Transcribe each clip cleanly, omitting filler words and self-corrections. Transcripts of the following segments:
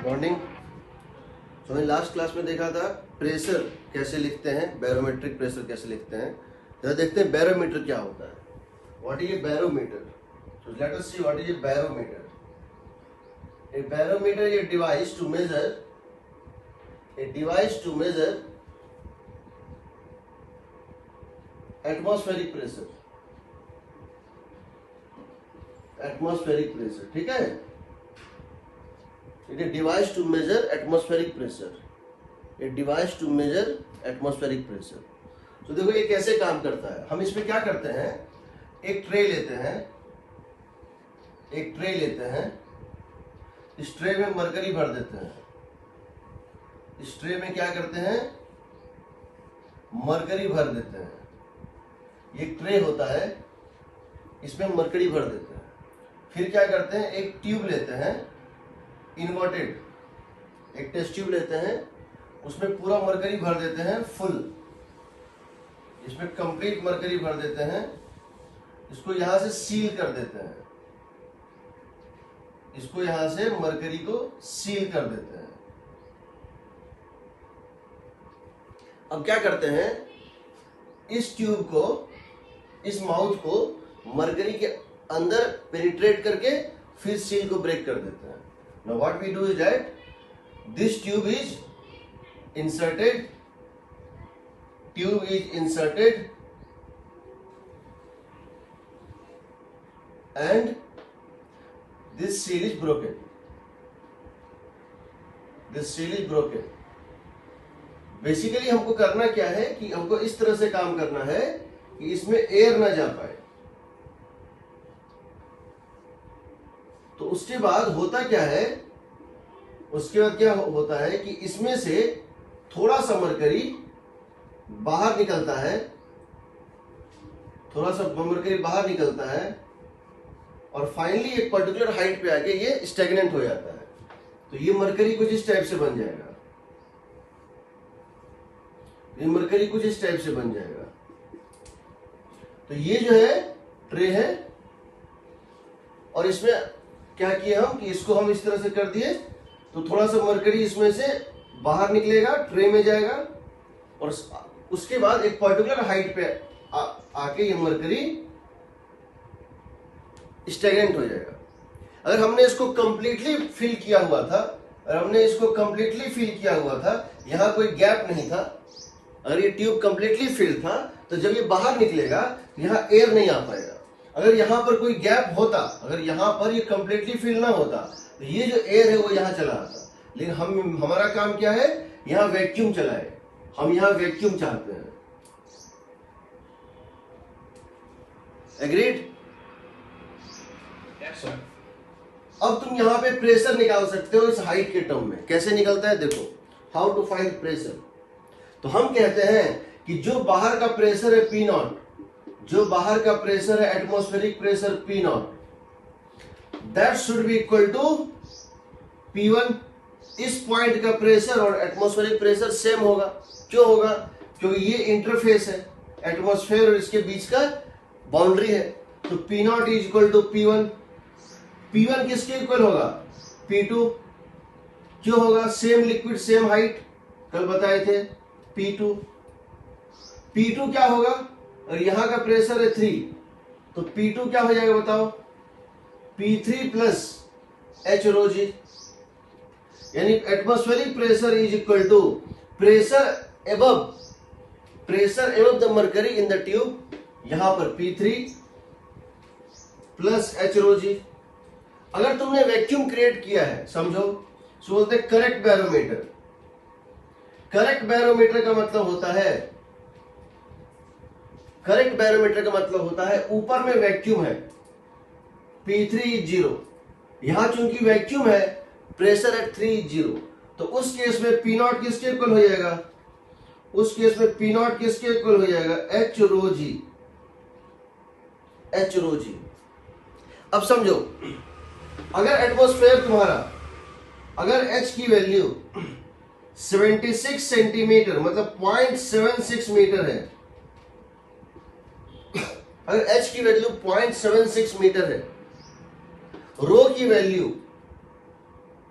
Morning. तो हमने last class में देखा था प्रेशर कैसे लिखते हैं, बैरोमेट्रिक प्रेशर कैसे लिखते हैं। जरा देखते हैं बैरोमीटर क्या होता है। What is a barometer? So let us see what is a barometer. A barometer is a device to measure atmospheric pressure. Atmospheric pressure, ठीक है? It is a device to measure atmospheric pressure. A device to measure atmospheric pressure. तो देखो ये कैसे काम करता है। हम इसमें क्या करते हैं, एक ट्रे लेते हैं, इस ट्रे में मरकरी भर देते हैं। इस ट्रे में क्या करते हैं, मरकरी भर देते हैं। ये ट्रे होता है, इसमें मरकरी भर देते हैं। फिर क्या करते हैं, एक ट्यूब लेते हैं इन्वर्टेड, एक टेस्ट ट्यूब लेते हैं, उसमें पूरा मरकरी भर देते हैं फुल, इसमें कंप्लीट मरकरी भर देते हैं। इसको यहां से सील कर देते हैं, इसको यहां से मरकरी को सील कर देते हैं। अब क्या करते हैं, इस ट्यूब को, इस माउथ को मरकरी के अंदर पेनिट्रेट करके फिर सील को ब्रेक कर देते हैं। Now what we do is that this tube is inserted and this seal is broken. Basically हमको करना क्या है कि हमको इस तरह से काम करना है कि इसमें एयर ना जा पाए। तो उसके बाद होता क्या है, कि इसमें से थोड़ा सा मरकरी बाहर निकलता है, और फाइनली एक पर्टिकुलर हाइट पे आके ये स्टैग्नेंट हो जाता है। तो ये मरकरी कुछ इस टाइप से बन जाएगा, तो ये जो है ट्रे है, और इसमें क्या किया हम कि इसको हम इस तरह से कर दिए, तो थोड़ा सा मरकरी इसमें से बाहर निकलेगा, ट्रे में जाएगा, और उसके बाद एक पर्टिकुलर हाइट पे आके ये मरकरी स्टैग्नेंट हो जाएगा। अगर हमने इसको कंप्लीटली फिल किया हुआ था, यहां कोई गैप नहीं था, अगर ये ट्यूब कंप्लीटली फिल था, तो जब ये बाहर निकलेगा यहां एयर नहीं आ पाएगा। अगर यहां पर कोई गैप होता, अगर यहां पर ये कंप्लीटली फिल ना होता, तो ये जो एयर है वो यहां चला आता। लेकिन हमारा काम क्या है, यहां वैक्यूम चलाए, हम यहां वैक्यूम चाहते हैं। एग्रीड? अब तुम यहां पे प्रेशर निकाल सकते हो इस हाइट के टर्म में। कैसे निकलता है देखो, हाउ टू फाइंड प्रेशर। तो हम कहते हैं कि जो बाहर का प्रेशर है P0, atmospheric pressure P0, that should be equal to P1। इस पॉइंट का प्रेशर और एटमॉस्फेरिक प्रेशर सेम होगा। क्यों होगा? क्योंकि ये इंटरफेस है, एटमॉस्फेयर और इसके बीच का बाउंड्री है। तो P0 is equal to P1। P1 किसके इक्वल होगा? P2। क्यों होगा? सेम लिक्विड सेम हाइट, कल बताए थे। P2 क्या होगा? और यहां का प्रेशर है 3, तो P2 क्या हो जाएगा बताओ? P3 plus H rho g, यानी atmospheric pressure is equal to pressure above the mercury in the tube, यहां पर P3 plus H rho g। अगर तुमने वैक्यूम क्रिएट किया है, समझो, सो बोलते हैं करेक्ट बैरोमीटर। करेक्ट बैरोमीटर का मतलब होता है, ऊपर में वैक्यूम है, P3 इज 0, यहां चूंकि वैक्यूम है, प्रेशर एट 3 इज 0, तो उस केस में P0 किसके इक्वल हो जाएगा? H rho g। अब समझो, अगर एटमॉस्फेयर तुम्हारा, अगर H की वैल्यू 76 सेंटीमीटर मतलब 0.76 मीटर है, अगर H की वैल्यू 0.76 मीटर है, रो की वैल्यू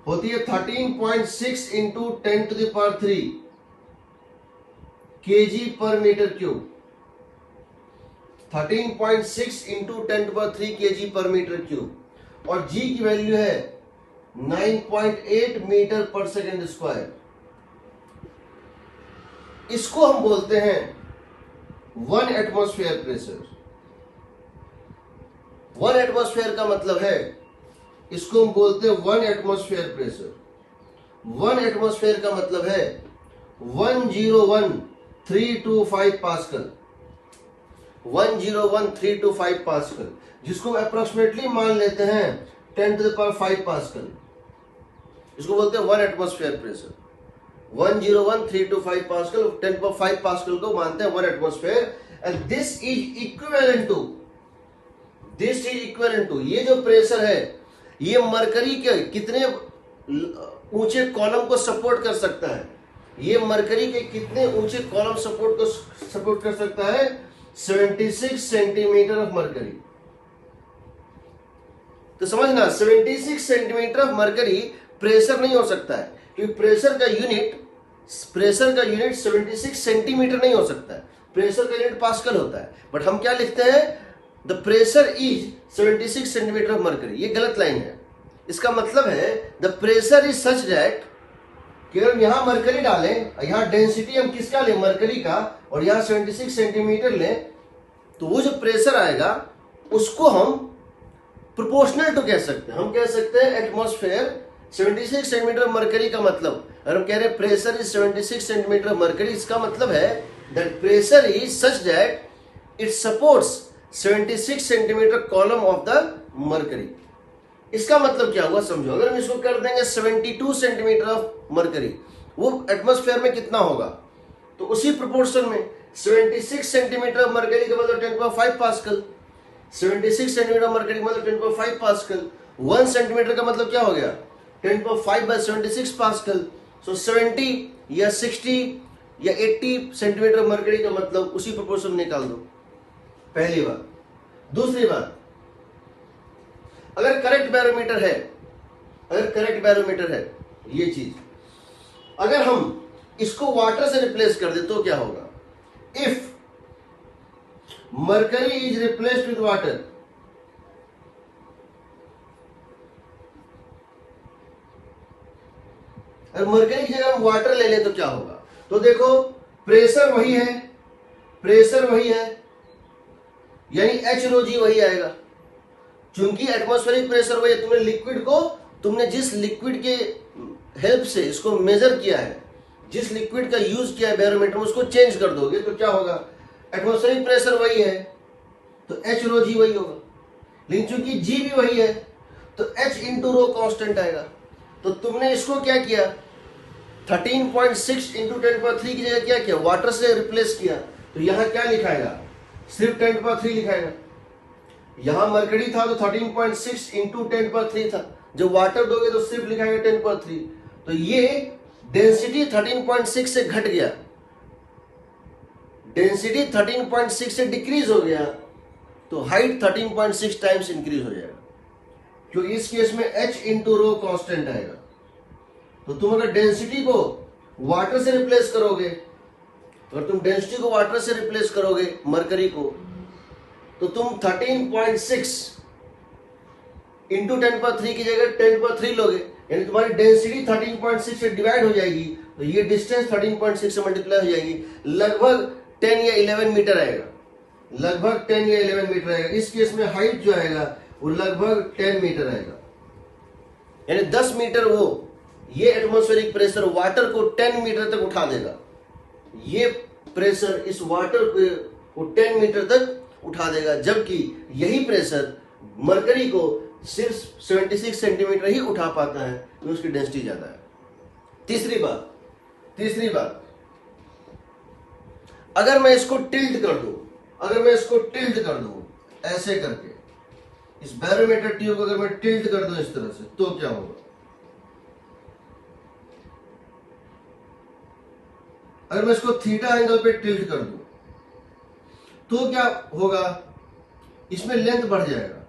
होती है 13.6 इंटू 10⁻³ kg पर मीटर क्यूब। 13.6 इंटू 10⁻³ kg पर मीटर क्यूब। और g की वैल्यू है 9.8 मीटर पर सेकेंड स्क्वायर। इसको हम बोलते हैं 1 एटमॉस्फेयर प्रेशर। 1 एटमॉस्फेयर का मतलब है, इसको हम बोलते हैं 1 एटमॉस्फेयर प्रेशर। 1 एटमॉस्फेयर का मतलब है 101,325 पास्कल। 101,325 पास्कल, जिसको अप्रोक्सीमेटली मान लेते हैं 10⁵ पास्कल। इसको बोलते हैं 1 एटमॉस्फेयर प्रेशर। 101,325 पास्कल, 10⁵ पास्कल को मानते हैं 1 atmosphere. And this is equivalent to ये जो प्रेशर है, ये मरकरी के कितने ऊंचे कॉलम को सपोर्ट कर सकता है? ये मरकरी के कितने ऊंचे कॉलम सपोर्ट कर सकता है? 76 सेंटीमीटर ऑफ मरकरी। तो समझना, 76 सेंटीमीटर ऑफ मरकरी प्रेशर नहीं हो सकता है, क्योंकि प्रेशर का यूनिट 76 सेंटीमीटर नहीं हो सकता है। प्रेशर का यूनिट पास्कल होता है। बट हम क्या लिखते हैं? The pressure is 76 centimetre of mercury. ये गलत लाइन है। इसका मतलब है the pressure is such that, केवल यहां मरकरी डालें, यहां डेंसिटी हम किसका लें? मरकरी का, और यहां 76 सेंटीमीटर लें, तो वो जो प्रेशर आएगा उसको हम प्रोपोर्शनल टू कह सकते हैं। हम कह सकते हैं एटमॉस्फेयर 76 सेंटीमीटर मरकरी का मतलब, अगर हम कह रहे हैं प्रेशर इज 76 सेंटीमीटर मरकरी, इसका मतलब है that pressure is such that it supports 76 centimetre column of the mercury. इसका मतलब क्या हुआ समझो। अगर हम इसको कर देंगे 72 सेंटीमीटर ऑफ मरकरी, वो एटमॉस्फेयर में कितना होगा? तो उसी प्रोपोर्शन में 76 सेंटीमीटर ऑफ मरकरी का मतलब 10⁵ पास्कल। 76 सेंटीमीटर मरकरी का मतलब 10⁵ पास्कल। 1 सेंटीमीटर का मतलब क्या हो गया? 10⁵/76 पास्कल। सो 70 या 60 या 80 सेंटीमीटर मरकरी का मतलब उसी प्रोपोर्शन निकाल दो। पहली बात। दूसरी बात, अगर करेक्ट बैरोमीटर है ये चीज, अगर हम इसको वाटर से रिप्लेस कर दे तो क्या होगा? If mercury is replaced with water, अगर मरकरी की जगह हम वाटर ले लें तो क्या होगा? तो देखो, प्रेशर वही है, यानी H⍴G वही आएगा। चूंकि एटमॉस्फेरिक प्रेशर वही है, तुमने जिस लिक्विड के हेल्प से इसको मेजर किया है, जिस लिक्विड का यूज किया है बैरोमीटर में, उसको चेंज कर दोगे तो क्या होगा? एटमॉस्फेरिक प्रेशर वही है तो H⍴G वही होगा। लेकिन चूंकि G भी वही है तो H इंटू रो कांस्टेंट आएगा। तो तुमने इसको क्या किया? 13.6 इंटू 10⁻³ की जगह क्या किया? वाटर से रिप्लेस किया। तो यहां क्या लिखाएगा? सिर्फ 10⁻³ लिखाएगा। यहां मरकरी था तो 13.6 इंटू 10⁻³ था। जब वाटर दोगे तो सिर्फ लिखाएगा 10⁻³। तो ये डेंसिटी 13.6 से घट गया, डेंसिटी 13.6 से डिक्रीज हो गया, तो हाइट 13.6 टाइम्स इंक्रीज हो जाएगा, क्योंकि इस केस में H इंटू रो कांस्टेंट आएगा। तो तुम अगर डेंसिटी को वाटर से रिप्लेस करोगे, अगर तुम डेंसिटी को वाटर से रिप्लेस करोगे मरकरी को, तो तुम 13.6 इंटू 10⁻³ की जगह 10⁻³ लोगे, यानी तुम्हारी डेंसिटी 13.6 से डिवाइड हो जाएगी। तो ये डिस्टेंस 13.6 से मल्टीप्लाई हो जाएगी, लगभग 10 या 11 मीटर आएगा। लगभग 10 या 11 मीटर आएगा। इस केस में हाइट जो आएगा वो लगभग 10 मीटर आएगा, यानी 10 मीटर वो ये एटमॉस्फेरिक प्रेशर वाटर को 10 मीटर तक उठा देगा। ये प्रेशर इस वाटर को 10 मीटर तक उठा देगा, जबकि यही प्रेशर मरकरी को सिर्फ 76 सेंटीमीटर ही उठा पाता है, तो उसकी डेंसिटी ज्यादा है। तीसरी बात, अगर मैं इसको टिल्ट कर दूं, ऐसे करके, इस बैरोमीटर ट्यूब को अगर मैं टिल्ट कर दूं इस तरह से, तो क्या होगा? अगर मैं इसको थीटा एंगल पे टिल्ट कर दूं तो क्या होगा? इसमें लेंथ बढ़ जाएगा,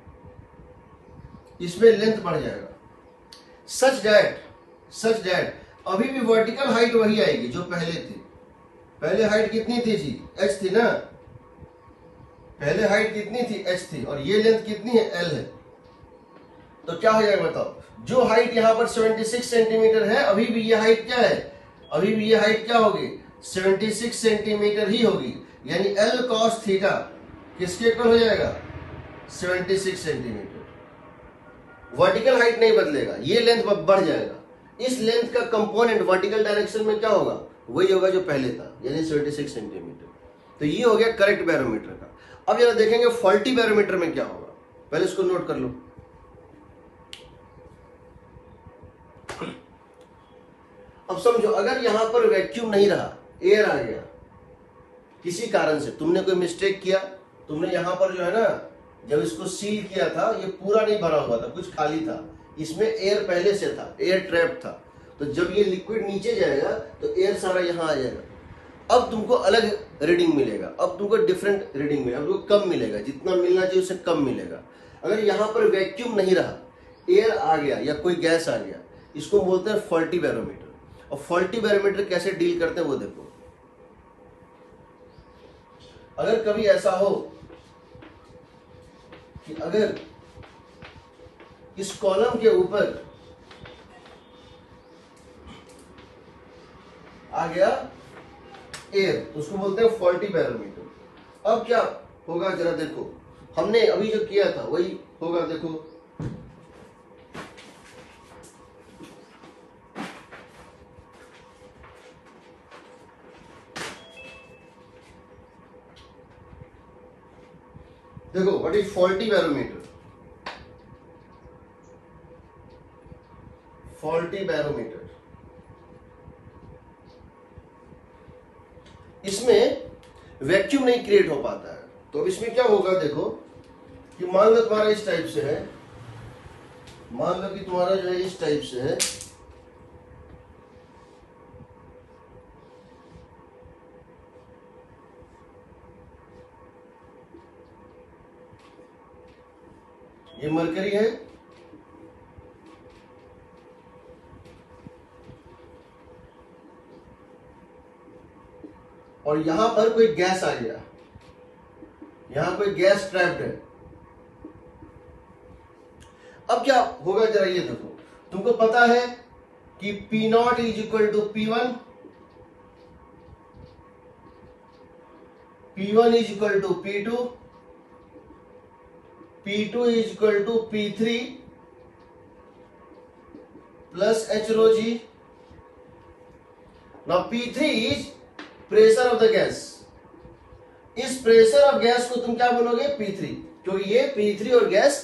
सच दैट अभी भी वर्टिकल हाइट वही आएगी जो पहले थी। पहले हाइट कितनी थी जी, h थी ना, पहले हाइट कितनी थी, h थी, और ये लेंथ कितनी है, l है। तो क्या हो जाएगा बताओ, जो हाइट यहाँ पर 76 सेंटीमीटर है, अभी भी ये हाइट क्या है, अभी भी ये हाइट क्या होगी, 76 सेंटीमीटर ही होगी। यानी l cos थीटा किसके इक्वल हो जाएगा, 76 सेंटीमीटर। वर्टिकल हाइट नहीं बदलेगा, ये लेंथ बढ़ जाएगा। इस लेंथ का कंपोनेंट वर्टिकल डायरेक्शन में क्या होगा, वही होगा जो पहले था, यानी 76 सेंटीमीटर। तो ये हो गया करेक्ट बैरोमीटर का। अब जरा देखेंगे फॉल्टी बैरोमीटर में क्या होगा, पहले इसको नोट कर लो। अब समझो, अगर यहां पर वैक्यूम नहीं रहा, एयर आ गया किसी कारण से, तुमने कोई मिस्टेक किया, तुमने यहां पर जो है ना, जब इसको सील किया था, ये पूरा नहीं भरा हुआ था, कुछ खाली था, इसमें एयर पहले से था, एयर ट्रैप था। तो जब ये लिक्विड नीचे जाएगा तो एयर सारा यहां आ जाएगा। अब तुमको अलग रीडिंग मिलेगा, अब तुमको डिफरेंट रीडिंग मिलेगा, अब तुमको कम मिलेगा, जितना मिलना चाहिए उससे कम मिलेगा। अगर यहां पर वैक्यूम नहीं रहा, एयर आ गया या कोई गैस आ गया, इसको बोलते हैं फॉल्टी बैरोमीटर। और फॉल्टी बैरोमीटर कैसे डील करते हैं वो देखो। अगर कभी ऐसा हो कि अगर इस कॉलम के ऊपर आ गया एयर, तो उसको बोलते हैं फॉल्टी बैरोमीटर। अब क्या होगा जरा देखो, हमने अभी जो किया था वही होगा, देखो। देखो what is faulty barometer, faulty barometer, इसमें वैक्यूम नहीं क्रिएट हो पाता है। तो अब इसमें क्या होगा देखो, कि मान लो तुम्हारा इस टाइप से है, मान लो कि तुम्हारा जो है इस टाइप से है, ये मरकरी है, और यहां पर कोई गैस आ गया, यहां कोई गैस ट्रैप्ड है। अब क्या होगा जरा ये देखो, तुमको पता है कि P0 is equal to P1, P1 is equal to P2, P2 is equal to P3 plus H rho g। Now P3 is pressure of the gas. इस प्रेशर ऑफ गैस को तुम क्या बोलोगे, P3, क्योंकि ये P3 और gas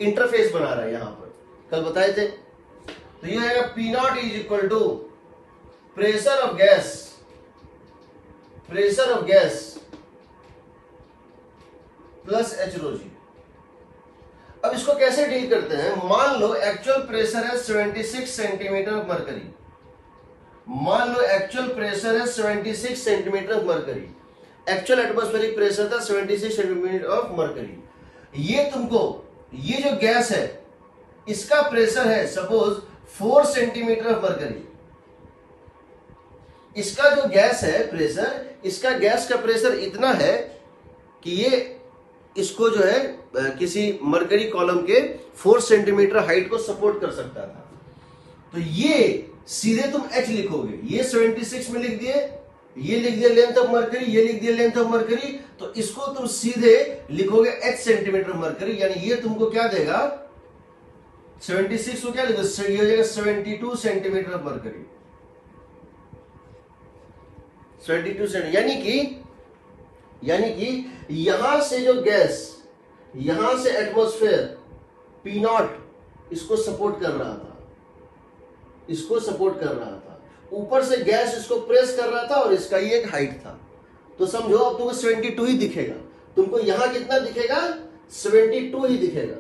interface बना रहा है यहां पर, कल बताए थे। तो ये आएगा P0 is equal to pressure of gas, pressure of gas plus H rho g। अब इसको कैसे डील करते हैं, मान लो एक्चुअल प्रेशर है 76 सेंटीमीटर ऑफ मरकरी, मान लो एक्चुअल प्रेशर है 76 centimetre of mercury, actual atmospheric pressure था 76 सेंटीमीटर ऑफ मरकरी। ये तुमको, ये जो गैस है इसका प्रेशर है सपोज 4 सेंटीमीटर ऑफ मरकरी। इसका जो गैस है प्रेशर, इसका गैस का प्रेशर इतना है कि ये इसको जो है किसी मरकरी कॉलम के 4 सेंटीमीटर हाइट को सपोर्ट कर सकता था। तो ये सीधे तुम H लिखोगे, ये 76 में लिख दिए, ये लिख दिया लेंथ ऑफ मरकरी, ये लिख दिया लेंथ ऑफ मरकरी, तो इसको तुम सीधे लिखोगे H सेंटीमीटर मरकरी। यानी ये तुमको क्या देगा, 76 को क्या लिखोगे, ये हो जाएगा 72 सेंटीमीटर ऑफ मरकरी, 72 सेंटीमीटर। यानी कि यहां से जो गैस, यहां से एटमॉस्फेयर P0 इसको सपोर्ट कर रहा था, इसको सपोर्ट कर रहा था, ऊपर से गैस इसको प्रेस कर रहा था, और इसका ये एक हाइट था। तो समझो अब तुमको 72 ही दिखेगा, तुमको यहां कितना दिखेगा, 72 ही दिखेगा,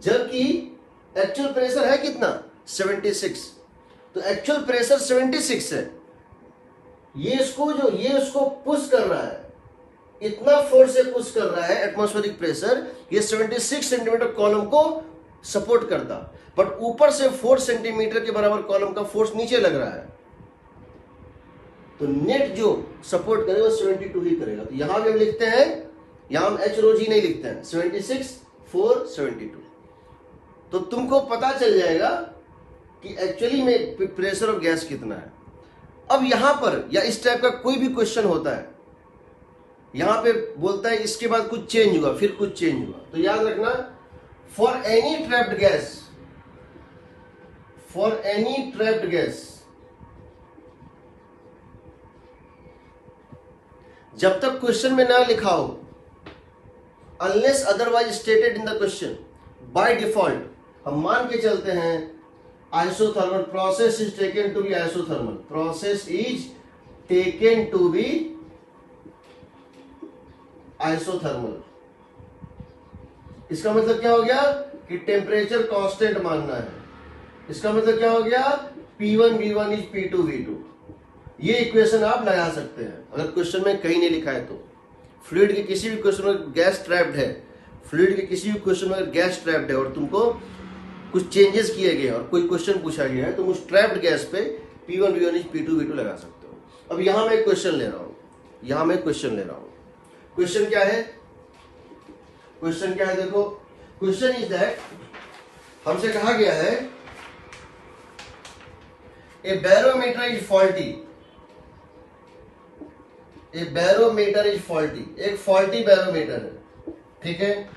जबकि एक्चुअल प्रेशर है कितना, 76। तो एक्चुअल प्रेशर 76 है, ये इसको पुश कर रहा है, इतना फोर्स से पुश कर रहा है एटमॉस्फेरिक प्रेशर, ये 76 सेंटीमीटर कॉलम को सपोर्ट करता, बट ऊपर से 4 सेंटीमीटर के बराबर कॉलम का फोर्स नीचे लग रहा है, तो नेट जो सपोर्ट करेगा 72 ही करेगा। तो यहां भी हम लिखते हैं, यहां हम एच रो जी नहीं लिखते हैं, 76 4 72। तो तुमको पता चल जाएगा कि एक्चुअली में प्रेशर ऑफ गैस कितना है। अब यहां पर या इस टाइप का कोई भी क्वेश्चन होता है, यहां पे बोलता है इसके बाद कुछ चेंज हुआ, फिर कुछ चेंज हुआ, तो याद रखना for any trapped gas, for any trapped gas, जब तक क्वेश्चन में ना लिखा हो, unless otherwise stated in the question, by default हम मान के चलते हैं isothermal, process is taken to be isothermal, process is taken to be isothermal. इसका मतलब क्या हो गया कि टेम्परेचर कांस्टेंट मानना है। इसका मतलब क्या हो गया, P1 V1 is P2 V2। ये इक्वेशन आप लगा सकते हैं अगर क्वेश्चन में कहीं नहीं लिखा है तो। फ्लूइड के किसी भी क्वेश्चन में गैस ट्रैप्ड है, फ्लूइड के किसी भी क्वेश्चन में गैस ट्रैप्ड है और तुमको कुछ चेंजेस किए गए और कोई क्वेश्चन पूछा गया है, तो उस ट्रैप्ड गैस पे P1 V1 is P2 V2 लगा सकते हो। अब यहां मैं क्वेश्चन ले रहा हूं, यहां मैं क्वेश्चन ले रहा हूं। क्वेश्चन क्या है, क्वेश्चन क्या है, देखो क्वेश्चन इज दैट, हमसे कहा गया है a barometer is faulty, a barometer is faulty, एक फॉल्टी बैरोमीटर है, ठीक है।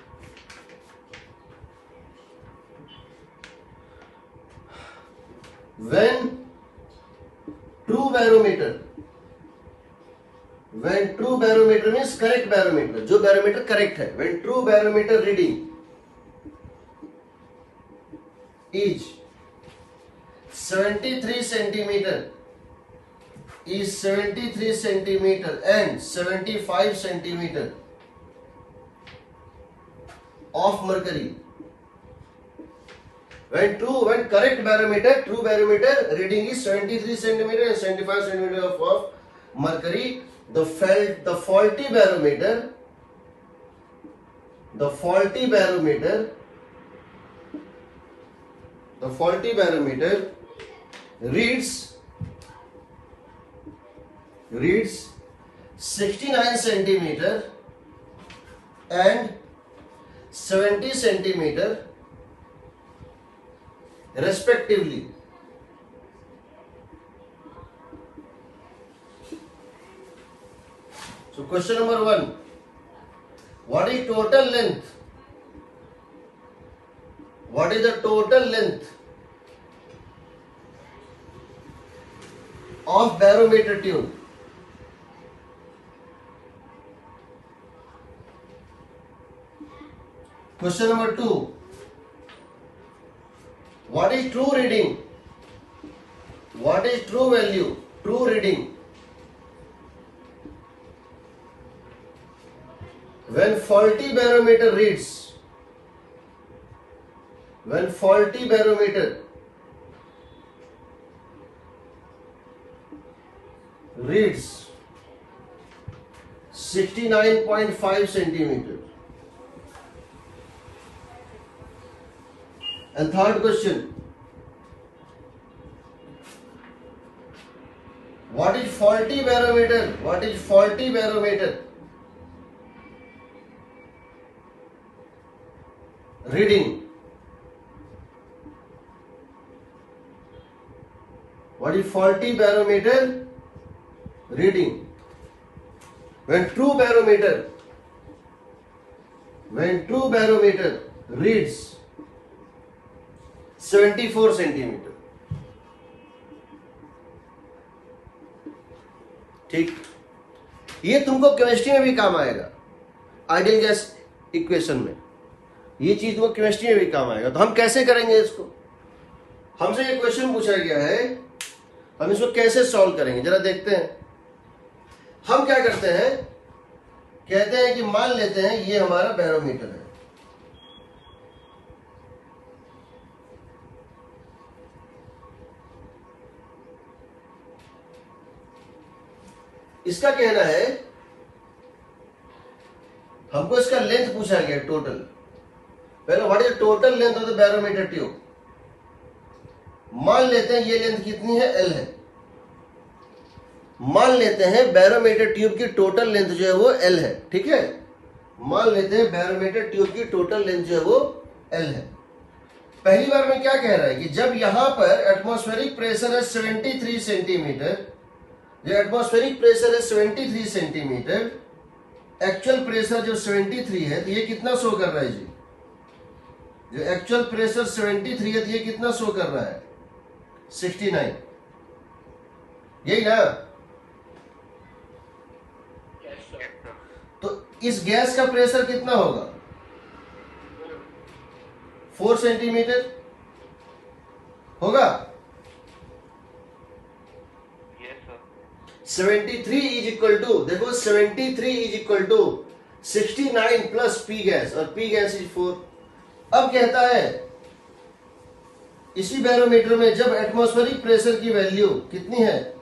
When true barometer, when true barometer means correct barometer, जो barometer correct है, when true barometer reading is 73 centimeter, is 73 centimeter and 75 centimeter of mercury, when correct barometer, true barometer reading is 73 centimeter and 75 centimeter of mercury, the faulty barometer, the faulty barometer, the faulty barometer reads 69 centimeter and 70 centimeter respectively. So question number 1, what is total length? What is the total length of barometer tube? Question number 2, what is true reading? What is true value? True reading when faulty barometer reads, when faulty barometer reads 69.5 centimeter. And third question, what is faulty barometer? What is faulty barometer reading? What is faulty barometer reading when true barometer reads 74 centimeter? ठीक, ये तुमको chemistry में भी काम आएगा, ideal gas equation में ये चीज तुमको केमिस्ट्री में भी काम आएगा। तो हम कैसे करेंगे इसको, हमसे ये क्वेश्चन पूछा गया है, हम इसको कैसे सॉल्व करेंगे जरा देखते हैं। हम क्या करते हैं, कहते हैं कि मान लेते हैं ये हमारा बैरोमीटर है, इसका कहना है हमको इसका लेंथ पूछा गया टोटल, पहले what is total length of the barometer tube. मान लेते हैं ये लेंथ कितनी है, L है। मान लेते हैं बैरोमीटर ट्यूब की टोटल लेंथ जो है वो L है, ठीक है। मान लेते हैं बैरोमीटर ट्यूब की टोटल लेंथ जो है वो L है। पहली बार में क्या कह रहा है कि जब यहां पर एटमॉस्फेरिक प्रेशर है 73 सेंटीमीटर, जो एटमॉस्फेरिक प्रेशर है 73 सेंटीमीटर, एक्चुअल प्रेशर जो 73 है, तो ये कितना शो कर रहा है जी, जो एक्चुअल प्रेशर 73 है तो ये कितना शो कर रहा है, 69, यही ना। तो इस गैस का प्रेशर कितना होगा, 4 सेंटीमीटर होगा। 73 इज इक्वल टू, देखो 73 is equal to 69 plus P gas, और पी गैस इज 4। अब कहता है इसी बैरोमीटर में जब एटमॉस्फेरिक प्रेशर की वैल्यू कितनी है,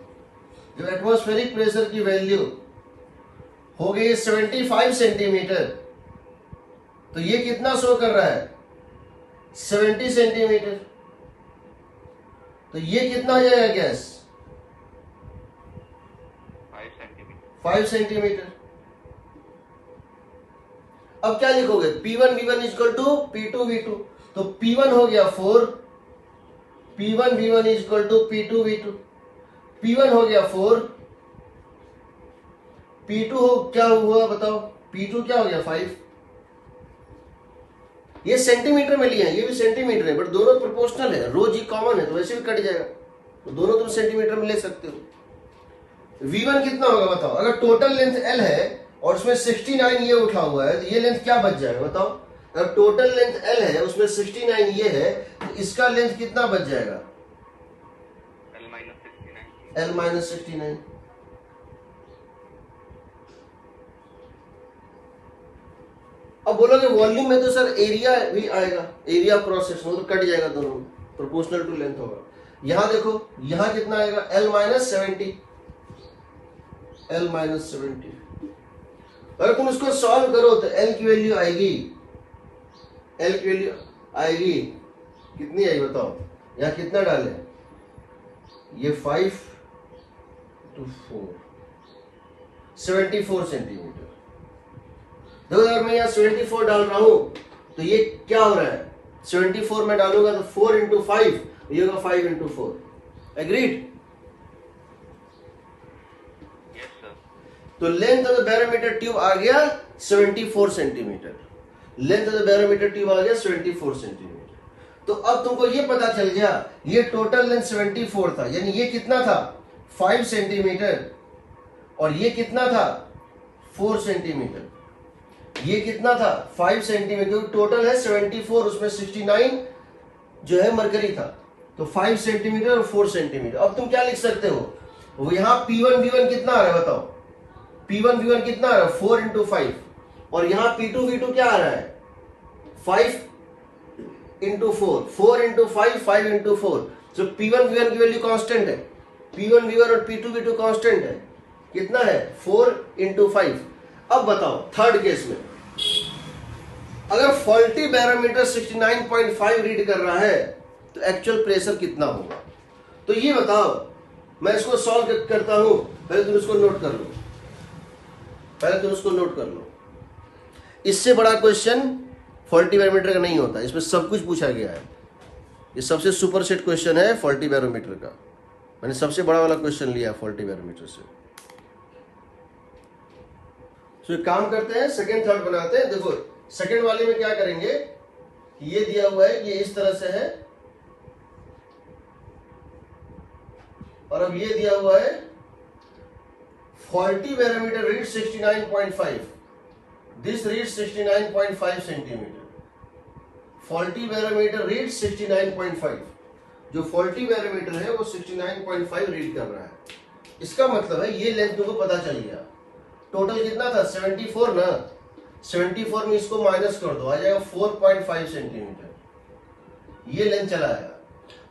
जो एटमॉस्फेरिक प्रेशर की वैल्यू हो गई 75 सेंटीमीटर, तो ये कितना शो कर रहा है, 70 सेंटीमीटर। तो ये कितना हो जाएगा गैस, 5 सेंटीमीटर। अब क्या लिखोगे, P1 V1 equal to P2 V2, तो P1 हो गया 4, P1 V1 equal to P2 V2, P1 हो गया 4, P2 हो क्या हुआ बताओ, P2 क्या हो गया 5। ये सेंटीमीटर में लिया है, ये भी सेंटीमीटर है, बट दोनों प्रोपोर्शनल है, रो जी कॉमन है तो वैसे भी कट जाएगा, तो दोनों तुम सेंटीमीटर में ले सकते हो। V1 कितना होगा बताओ, अगर टोटल लेंथ L है और उसमें 69 ये उठा हुआ है, तो ये लेंथ क्या बच जाएगा बताओ। अगर टोटल लेंथ L है उसमें 69 ये है, तो इसका लेंथ कितना बच जाएगा, L माइनस 69। अब बोलोगे वॉल्यूम में तो सर एरिया भी आएगा, एरिया क्रॉस सेक्शन, वो तो कट जाएगा, दोनों प्रोपोर्शनल टू लेंथ होगा। यहां देखो, यहां कितना आएगा, L माइनस 70, L माइनस 70। अगर तुम इसको सॉल्व करो तो L की वैल्यू आएगी, L की वैल्यू आएगी कितनी आई बताओ, यहां कितना डाले, ये 5 to 4, 74 सेंटीमीटर। देखो अगर मैं यहाँ 74 डाल रहा हूं तो ये क्या हो रहा है, 74 में डालूंगा तो 4 इंटू 5, ये होगा 5 इंटू 4। एग्रीड। तो length of the barometer tube आ गया 74 centimetre, length of the barometer tube आ गया 74 सेंटीमीटर। तो अब तुमको ये पता चल गया, ये टोटल लेंथ 74 था, यानी ये कितना था 5 सेंटीमीटर, और ये कितना था 4 सेंटीमीटर, ये कितना था 5 सेंटीमीटर, टोटल है 74, उसमें 69 जो है मरकरी था, तो 5 सेंटीमीटर और 4 सेंटीमीटर। अब तुम क्या लिख सकते हो, वो यहां P1 V1 कितना आ रहा है बताओ, P1 V1 कितना आ रहा है 4 इंटू 5, और यहां P2 V2 क्या आ रहा है 5 इंटू 4, 4 इंटू 5, 5 इंटू 4। तो P1 V1 की वैल्यू कांस्टेंट है, P1 V1 और P2 V2 कांस्टेंट है, कितना है 4 इंटू 5। अब बताओ थर्ड केस में अगर फॉल्टी बैरोमीटर 69.5 रीड कर रहा है तो एक्चुअल प्रेशर कितना होगा। तो ये बताओ, मैं इसको सॉल्व करता हूं, पहले तुम इसको नोट कर लो, पहले तुम इसको नोट कर लो। इससे बड़ा क्वेश्चन फॉल्टी बैरोमीटर का नहीं होता, इसमें सब कुछ पूछा गया है, ये सबसे सुपर सेट क्वेश्चन है फॉल्टी बैरोमीटर का, मैंने सबसे बड़ा वाला क्वेश्चन लिया फॉल्टी बैरोमीटर से। तो एक काम करते हैं, सेकंड थर्ड बनाते हैं। देखो सेकंड वाले में क्या करेंगे, ये दिया हुआ है, ये इस तरह से है, और अब ये दिया हुआ है faulty barometer read 69.5, this read 69.5 centimetre, faulty barometer read 69.5, जो फॉल्टी बैरोमीटर है वो 69.5 रीड कर रहा है। इसका मतलब है ये लेंथ तुमको पता चल गया, टोटल कितना था 74 ना, 74 में इसको माइनस कर दो, आ जाएगा 4.5 सेंटीमीटर, ये लेंथ चला आएगा।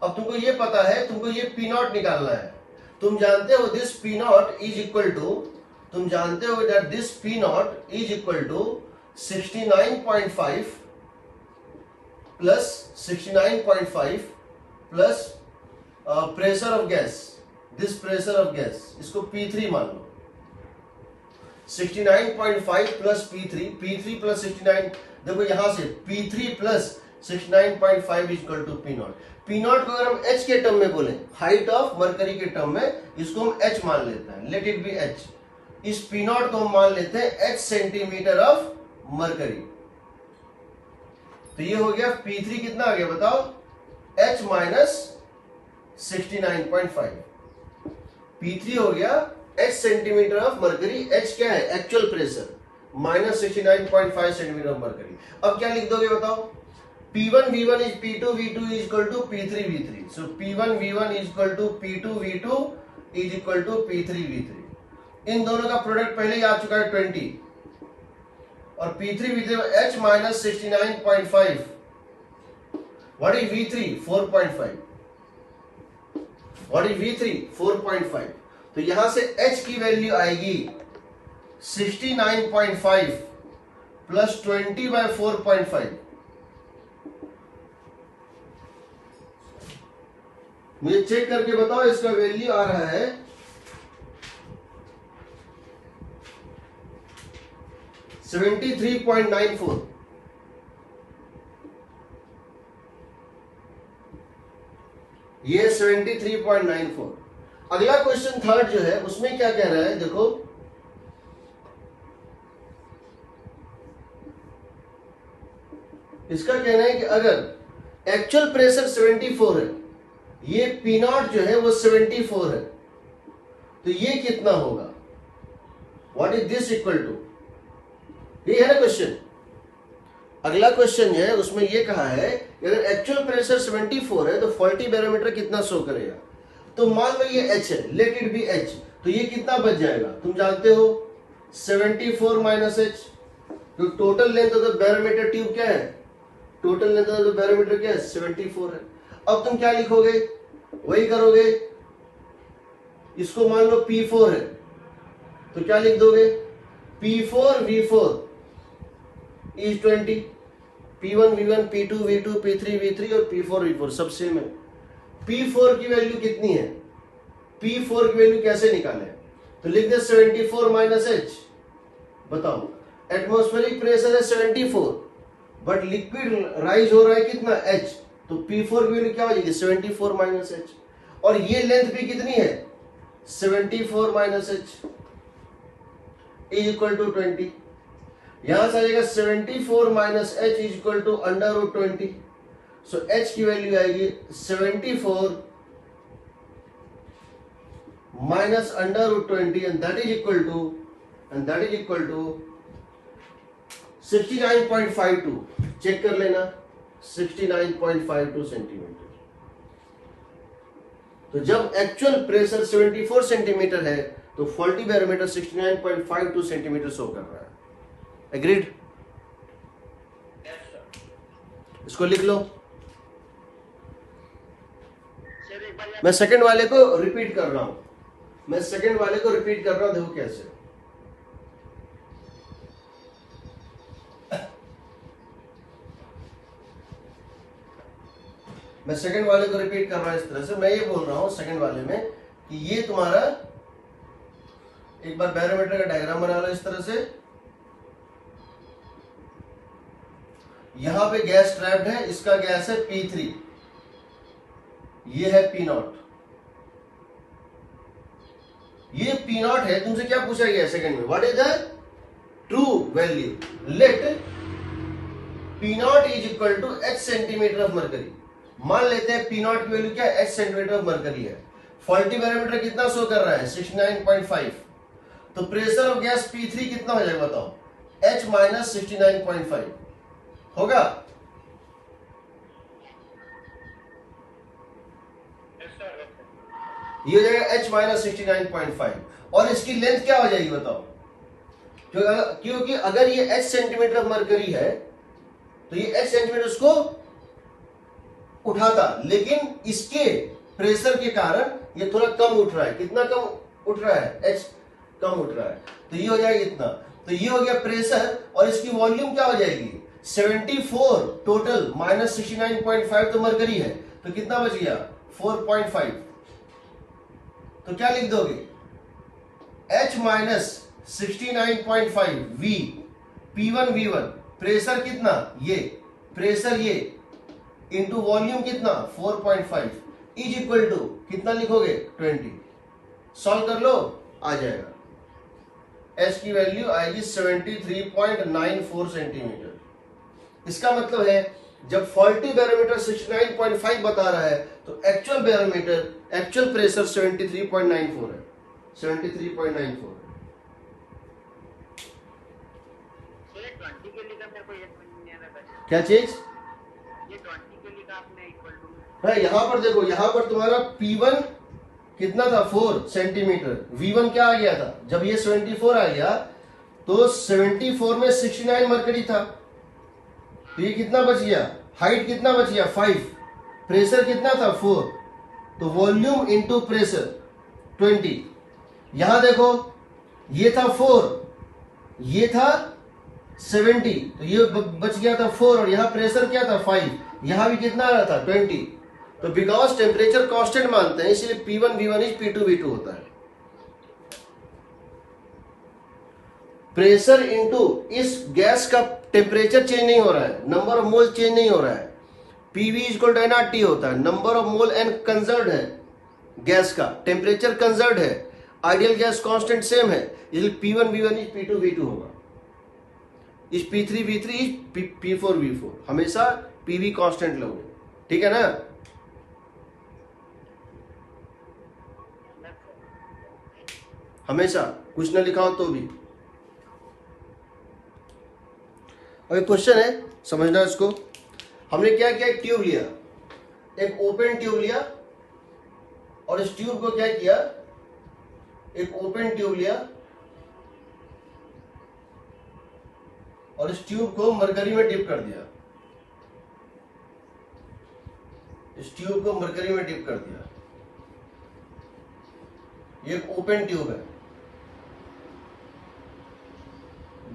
अब तुमको ये पता है, तुमको ये पी नॉट निकालना है, तुम जानते हो this P naught is equal to, तुम जानते हो that this P naught is equal to 69.5 प्लस 69.5 plus pressure of gas, this pressure of gas, इसको P3 मान लो। 69.5 प्लस P3 प्लस 69, देखो यहां से P3 plus 69.5 equal to P naught. P naught को अगर हम H के टर्म में बोले, हाइट ऑफ मरकरी के टर्म में, इसको हम H मान लेते हैं, लेट इट बी H। इस P नॉट को हम मान लेते हैं H सेंटीमीटर ऑफ मरकरी। तो ये हो गया P3 कितना आ गया बताओ, H माइनस 69.5। P3 हो गया H centimetre of mercury, H क्या है actual pressure, minus 69.5 centimetre of mercury. अब क्या लिख दोगे बताओ, P1 V1 is P2 V2 is equal to P3 V3। So P1 V1 is equal to P2 V2 is equal to P3 V3। इन दोनों का product पहले ही आ चुका है 20, और P3 V3 H minus 69.5, what is V3 4.5, what is V3 4.5। तो यहां से H की वैल्यू आएगी 69.5 प्लस 20/4.5। मुझे चेक करके बताओ, इसका वैल्यू आ रहा है 73.94। ये 73.94। अगला क्वेश्चन थर्ड जो है उसमें क्या कह रहा है, देखो इसका कहना है कि अगर एक्चुअल प्रेशर 74 है, ये P नॉट जो है वो 74 है, तो ये कितना होगा, what is this equal to, ये है ना क्वेश्चन। अगला क्वेश्चन है उसमें ये कहा है कि अगर एक्चुअल प्रेशर 74 है तो फॉल्टी बैरोमीटर कितना शो करेगा। तो मान लो ये H है, लेट इट बी H, तो ये कितना बच जाएगा, तुम जानते हो 74 माइनस H। तो total length of the barometer tube क्या है, total length of the barometer क्या है 74 है। अब तुम क्या लिखोगे, वही करोगे, इसको मान लो P4 है, तो क्या लिख दोगे, P4 V4 is 20, P1 V1 P2 V2 P3 V3 और P4 V4 सब सेम है। P4 की वैल्यू कितनी है, P4 की वैल्यू कैसे निकाले, तो लिख दे 74 माइनस H। बताओ एटमॉस्फेरिक प्रेशर है 74, बट लिक्विड राइज हो रहा है कितना H, तो P4 की वैल्यू क्या हो जाएगी 74 माइनस H, और ये लेंथ भी कितनी है 74 minus H is equal to 20। यहां से आ जाएगा 74 minus H is equal to under root 20। So H की वैल्यू आएगी 74 minus under root 20 and that is equal to 69.52। Check कर लेना 69.52 सेंटीमीटर। तो जब एक्चुअल प्रेशर 74 सेंटीमीटर है तो फॉल्टी बैरोमीटर 69.52 सेंटीमीटर शो कर रहा है। एग्रीड? इसको लिख लो। मैं सेकंड वाले को रिपीट कर रहा हूं, देखो कैसे। मैं सेकंड वाले को रिपीट कर रहा हूं इस तरह से। मैं ये बोल रहा हूं सेकंड वाले में कि ये तुम्हारा, एक बार बैरोमीटर का डायग्राम बना लो इस तरह से। यहां पे गैस ट्रैप्ड है, इसका गैस है P3, ये है P नॉट, ये P नॉट है। तुमसे क्या पूछा गया सेकंड में, what is the true value, let P naught is equal to H centimetre of mercury. मान लेते हैं P नॉट की वैल्यू क्या है, H सेंटीमीटर ऑफ मरकरी है। फॉल्टी बैरोमीटर कितना शो कर रहा है 69.5, तो प्रेशर ऑफ गैस P3 कितना हो जाएगा बताओ, H माइनस 69.5 होगा। ये हो जाएगा H माइनस 69.5, और इसकी लेंथ क्या हो जाएगी बताओ, क्योंकि अगर ये H सेंटीमीटर ऑफ मरकरी है तो ये H सेंटीमीटर उसको उठाता, लेकिन इसके प्रेशर के कारण ये थोड़ा कम उठ रहा है। कितना कम उठ रहा है, H कम उठ रहा है, तो ये हो जाएगा इतना। तो ये हो गया प्रेशर, और इसकी वॉल्यूम क्या हो जाएगी 74 टोटल माइनस 69.5 तो मरकरी है, तो कितना बच गया 4.5। तो क्या लिख दोगे H minus 69.5 V P1 V1 pressure कितना ये प्रेशर ये इंटू वॉल्यूम कितना 4.5 इज इक्वल टू कितना लिखोगे 20। सॉल्व कर लो आ जाएगा। H की वैल्यू आएगी 73.94 सेंटीमीटर। इसका मतलब है जब फॉल्टी बैरोमीटर 69.5 बता रहा है तो एक्चुअल बैरोमीटर एक्चुअल प्रेशर 73.94 है, 73.94। क्या चीज ये 20 के लिखा आपने इक्वल टू है यहां पर देखो, यहां पर तुम्हारा P1 कितना था 4 सेंटीमीटर, V1 क्या आ गया था जब ये 74 आ गया तो 74 में 69 मरकरी था, तो ये कितना बच गया हाइट कितना बच गया 5, प्रेशर कितना था 4, तो वॉल्यूम इनटू प्रेशर 20। यहां देखो ये था 4 ये था 70, तो ये बच गया था 4 और यहाँ प्रेशर क्या था 5, यहाँ भी कितना आ रहा था 20। तो बिकॉज टेम्परेचर कांस्टेंट मानते हैं इसलिए P1 V1 is P2 V2 होता है। प्रेशर इनटू इस गैस का टेम्परेचर चेंज नहीं हो रहा है, नंबर ऑफ मोल चेंज नहीं हो रहा है, PV इक्वल टू NRT होता है, number of mole N conserved है गैस का, टेम्परेचर कंजर्व्ड है, आइडियल गैस कांस्टेंट सेम है, इसलिए P1 V1 is P2 V2 होगा। इस P3 V3 is P4 V4, हमेशा PV कांस्टेंट लोगे, ठीक है ना। हमेशा कुछ ना लिखा हो तो भी। अब एक क्वेश्चन है समझना इसको। हमने क्या किया एक ट्यूब लिया, एक ओपन ट्यूब लिया और इस ट्यूब को क्या किया एक ओपन ट्यूब लिया और इस ट्यूब को मरकरी में डिप कर दिया, इस ट्यूब को मरकरी में डिप कर दिया। ये एक ओपन ट्यूब है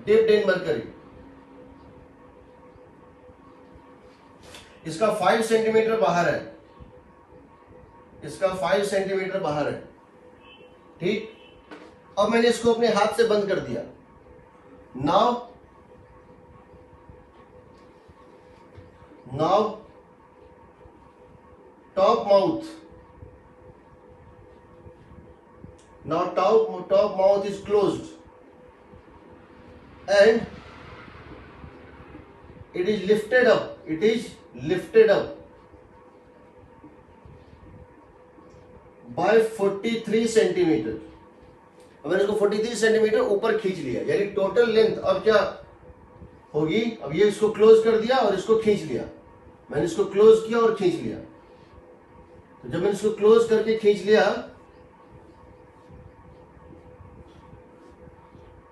डिप्ड इन मरकरी। इसका 5 सेंटीमीटर बाहर है, इसका 5 सेंटीमीटर बाहर है, ठीक। अब मैंने इसको अपने हाथ से बंद कर दिया। Now top mouth is closed and it is lifted up by 43 centimetre. अब मैंने इसको 43 सेंटीमीटर ऊपर खींच लिया, यानी टोटल लेंथ अब क्या होगी, अब ये इसको क्लोज कर दिया और इसको खींच लिया, मैंने इसको क्लोज किया और खींच लिया। तो जब मैंने इसको क्लोज करके खींच लिया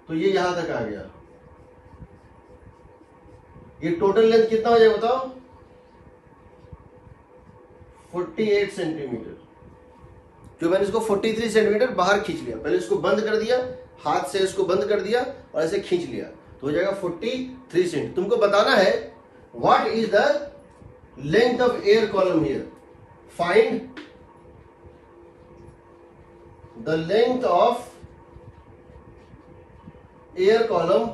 तो ये यहां तक आ गया। ये टोटल लेंथ कितना हो जाएगा बताओ 48 सेंटीमीटर। जो मैंने इसको 43 सेंटीमीटर बाहर खींच लिया, पहले इसको बंद कर दिया, हाथ से इसको बंद कर दिया और ऐसे खींच लिया तो हो जाएगा 43 सेंटीमीटर। तुमको बताना है what is the length of air column here, find the length of air column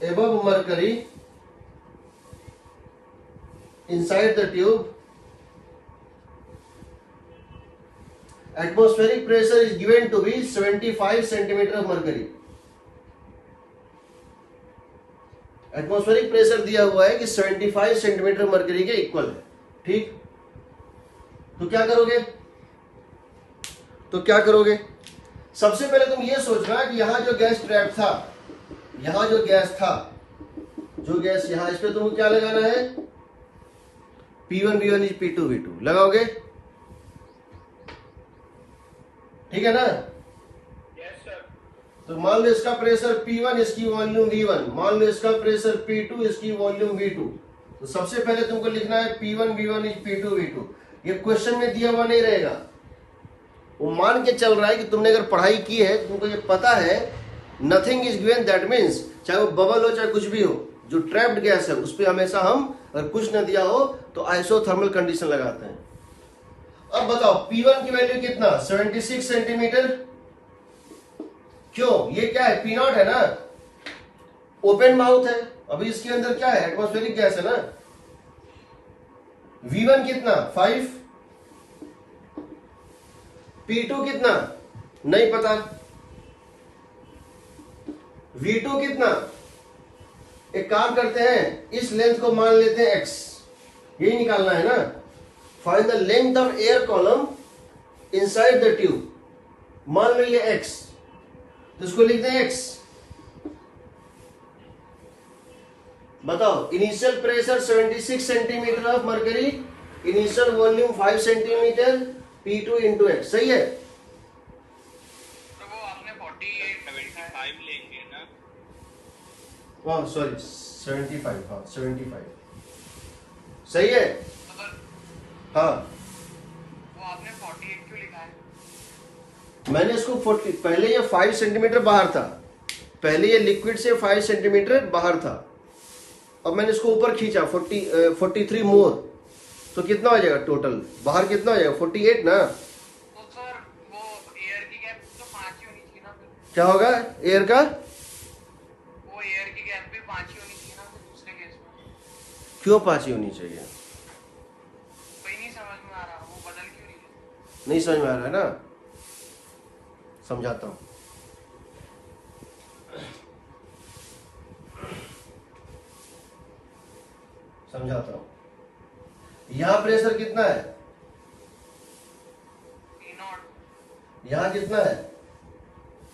above mercury inside the tube. Atmospheric pressure is given to be 75 centimeter of mercury. Atmospheric pressure दिया हुआ है कि 75 centimetre mercury के equal है, ठीक। तो क्या करोगे सबसे पहले तुम ये सोचना कि यहां जो गैस ट्रैप था, यहां जो गैस था, जो गैस यहां, इस पे तुमको क्या लगाना है P1 V1 is P2 V2 लगाओगे, ठीक है ना। Yes sir. तो मान लो इसका प्रेशर P1 इसकी वॉल्यूम V1, मान लो इसका प्रेशर P2 इसकी वॉल्यूम V2। तो सबसे पहले तुमको लिखना है P1 V1 is P2 V2। ये क्वेश्चन में दिया हुआ नहीं रहेगा, वो मान के चल रहा है कि तुमने अगर पढ़ाई की है तुमको ये पता है nothing is given, that means चाहे वो बबल हो चाहे कुछ भी हो, जो ट्रैप्ड गैस है उस पर हमेशा हम अगर कुछ न दिया हो तो आइसोथर्मल कंडीशन लगाते हैं। अब बताओ P1 की वैल्यू कितना, 76 सेंटीमीटर। क्यों, ये क्या है, P0 है ना, ओपन माउथ है, अभी इसके अंदर क्या है, एटमॉस्फेरिक गैस है ना। V1 कितना 5, P2 कितना नहीं पता, V2 कितना, एक काम करते हैं इस लेंथ को मान लेते हैं x, यही निकालना है ना। Find the length of air column inside the tube, मान लो ये x, तो इसको लिखते हैं x। बताओ initial pressure 76 centimetre of mercury, initial volume 5 centimetre, P2 into x, सही है। तो वो आपने 75 लेंगे ना? हाँ सॉरी 75, हाँ 75 सही है। हाँ वो आपने 48 क्यों लिखा है? मैंने इसको 40, पहले ये 5 सेंटीमीटर बाहर था, पहले ये लिक्विड से 5 सेंटीमीटर बाहर था, अब मैंने इसको ऊपर खींचा 43 मोर, तो कितना हो जाएगा टोटल, बाहर कितना हो जाएगा 48 ना। तो सर वो एयर की गैप तो 5 ही होनी चाहिए ना फिर? क्या होगा एयर का, वो एयर की गैप भी 5 ही होनी चाहिए ना फिर दूसरे केस में? क्यों 5 ही होनी चाहिए, कोई नहीं समझ में आ रहा, वो बदल क्यों रही है? नहीं समझ में आ रहा है ना, समझाता हूं। समझाता हूं, यहां प्रेशर कितना है, P0, यहां कितना है,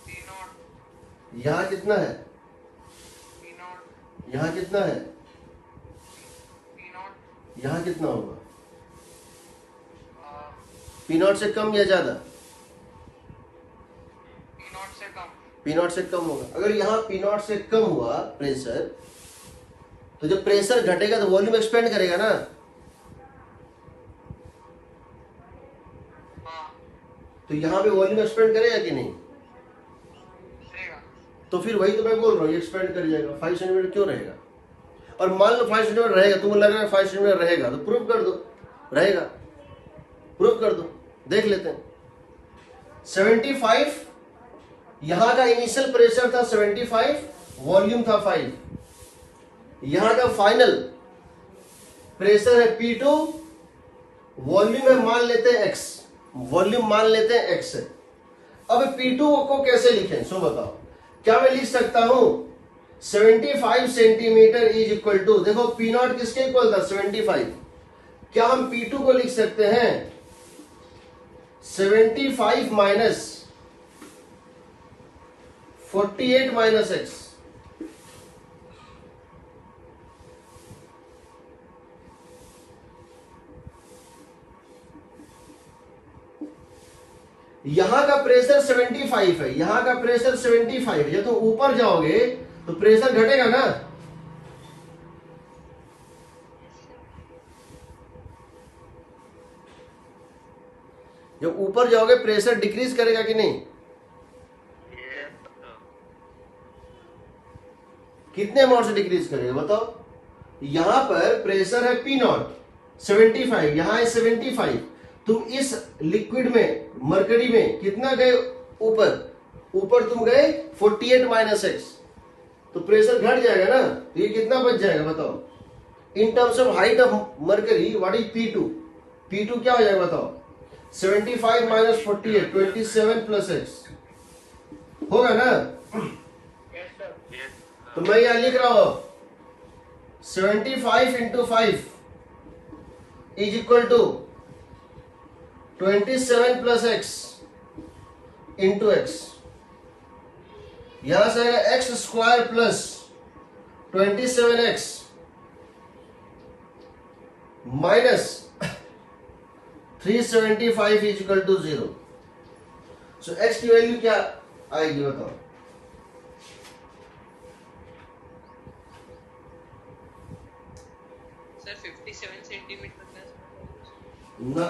P0, यहां कितना है, P0, यहां कितना है, P0, यहां कितना होगा, P0 से कम या ज्यादा, P0 से कम। P0 से कम होगा। अगर यहाँ P0 से कम हुआ प्रेशर, तो जब प्रेशर घटेगा तो वॉल्यूम एक्सपेंड करेगा ना। हाँ तो यहाँ पे वॉल्यूम एक्सपेंड करेगा कि नहीं, करेगा। तो फिर वही तो मैं बोल रहा हूँ, एक्सपेंड कर जाएगा। 5 सेंटीमीटर क्यों रहेगा, और मान लो 5 सेंटीमीटर रहेगा, तुमको लग रहा है 5 सेंटीमीटर रहेगा, तो प्रूव कर दो रहेगा, प्रूव कर दो, देख लेते हैं। 75 यहां का इनिशियल प्रेशर था 75, वॉल्यूम था 5, यहां का फाइनल प्रेशर है P2, वॉल्यूम है मान लेते हैं x, वॉल्यूम मान लेते हैं x है। अब P2 को कैसे लिखें, सो बताओ, क्या मैं लिख सकता हूं 75 सेंटीमीटर इज इक्वल टू, देखो P0 किसके इक्वल था 75, क्या हम P2 को लिख सकते हैं 75 माइनस 48 माइनस x, यहां का प्रेशर 75 है, यहां का प्रेशर 75 है, जब तुम ऊपर जाओगे तो प्रेशर घटेगा ना। जब ऊपर जाओगे प्रेशर डिक्रीज करेगा कि नहीं, कितने अमाउंट से डिक्रीज करेगा बताओ। यहां पर प्रेशर है P0 75, यहां है 75, तुम इस लिक्विड में मरकरी में कितना गए ऊपर, ऊपर तुम गए 48 माइनस x, तो प्रेशर घट जाएगा ना, तो ये कितना बच जाएगा बताओ। In terms of height of mercury what is P2, P2 क्या हो जाएगा बताओ, 75 माइनस 48, 27 प्लस x होगा ना। Yes sir. तो मैं यहां लिख रहा हूं 75 into 5 is equal to 27 plus x into x, यहां से आएगा x square plus 27x minus 375 is equal to 0। So x की वैल्यू क्या आएगी बताओ। सर 57 सेंटीमीटर ना,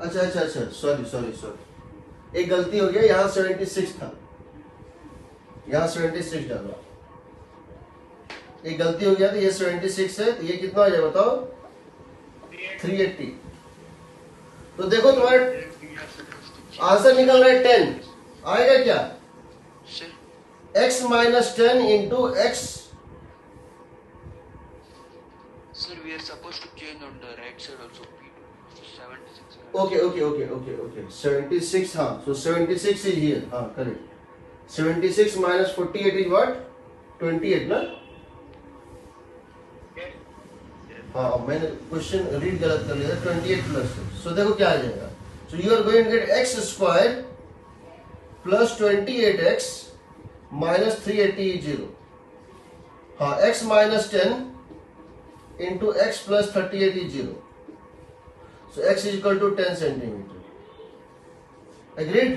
अच्छा अच्छा अच्छा, सॉरी सॉरी सॉरी, एक गलती हो गया, यहाँ 76 था, यहाँ 76 डाला, एक गलती हो गया, तो ये 76 है, तो ये कितना हो जाए बताओ, 380। तो देखो तुम्हारा आंसर निकल रहा है 10, आएगा क्या, Sir, x minus 10 into x. sir, we are supposed to change on the right side also. P2 76. Okay okay okay okay okay 76, हाँ, so 76 is here, हाँ करेक्ट, 76 माइनस 48 इज व्हाट, 28 ना, हाँ मैंने क्वेश्चन रीड गलत कर लिया, 28 plus, सो देखो क्या आ जाएगा, so you are going to get x square plus 28x minus 380 is 0, हाँ x minus 10 into x plus 38 is 0, so x is equal to 10 centimeter. Agreed?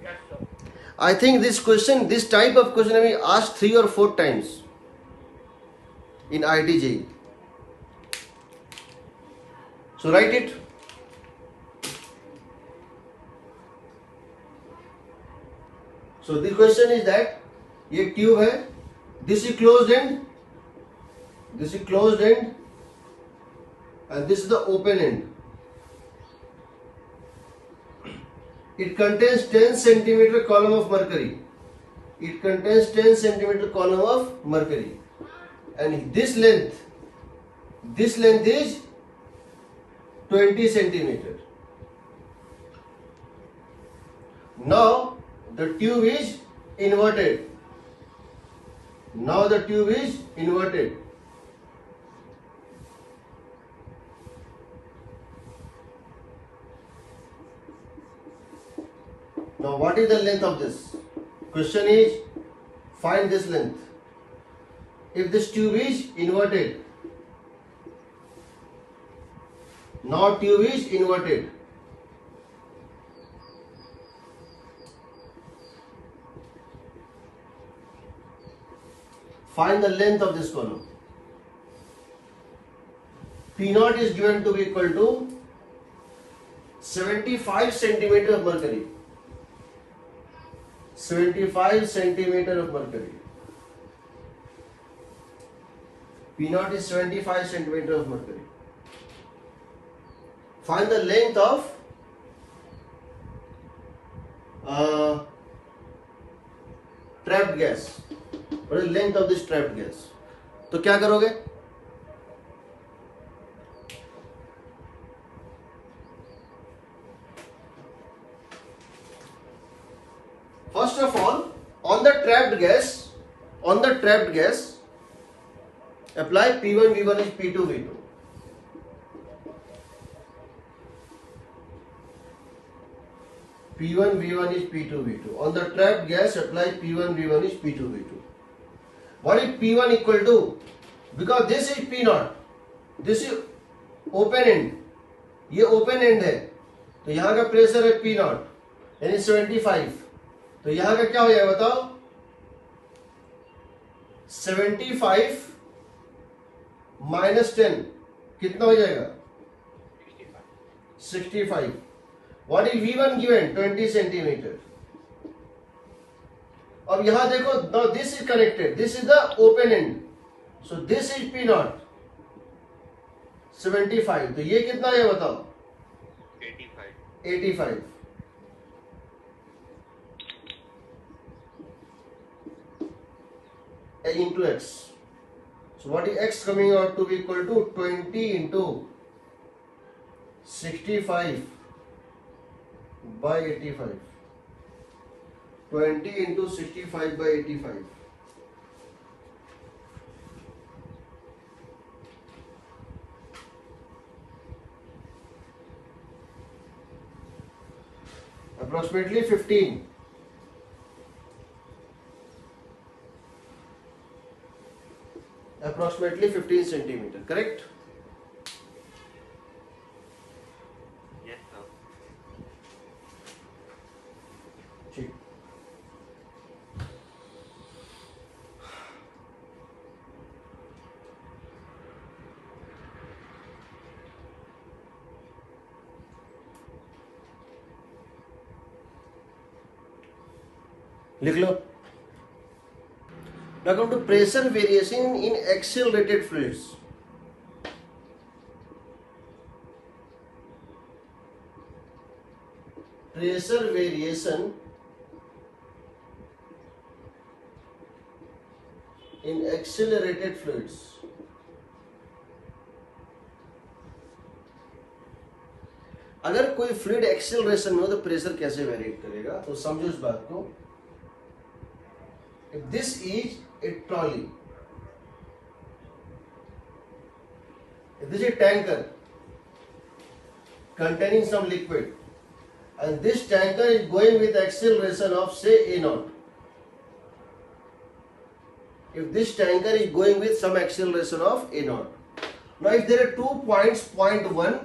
Yes, sir. I think this question, this type of question have been asked 3 or 4 times in ITJ. So write it. So the question is that ये tube है, this is closed end, this is closed end, and this is the open end. It contains 10 centimeter column of mercury. It contains 10 centimeter column of mercury, and this length is 20 centimeter. Now the tube is inverted. Now the tube is inverted. Now what is the length of this? Question is, find this length. If this tube is inverted, now tube is inverted. Find the length of this column. P naught is given to be equal to 75 centimeter of mercury. 75 centimeter of mercury. P naught is 75 centimeter of mercury. Find the length of trapped gas. What is the length of this trapped gas? तो क्या करोगे? First of all, on the trapped gas, apply P1 V1 is P2 V2. P1 V1 is P2 V2. On the trapped gas, apply P1 V1 is P2 V2. What is P1 equal to? Because this is P naught, this is open end, ये open end है, तो यहाँ का pressure है P naught यानी 75, तो यहाँ का क्या हो जाएगा बताओ, 75 माइनस 10 कितना हो जाएगा, 65. What is V1 given? 20 centimeter. अब यहां देखो, now this is connected, this is the open end, so this is P naught 75, तो ये कितना है बताओ, 85. Into x, so what is x coming out to be equal to 20 into 65 by 85. 20 into 65 by 85. Approximately 15. Approximately 15 centimeter, correct? Yes, sir. ठीक. लिख लो। Now come to pressure variation in accelerated fluids. Pressure variation in accelerated fluids. अगर कोई fluid acceleration में हो तो pressure कैसे variate करेगा, तो समझो इस बात को। If this is a trolley, if this is a tanker containing some liquid, and this tanker is going with acceleration of say A naught. If this tanker is going with some acceleration of A naught. Now if there are 2 points, point 1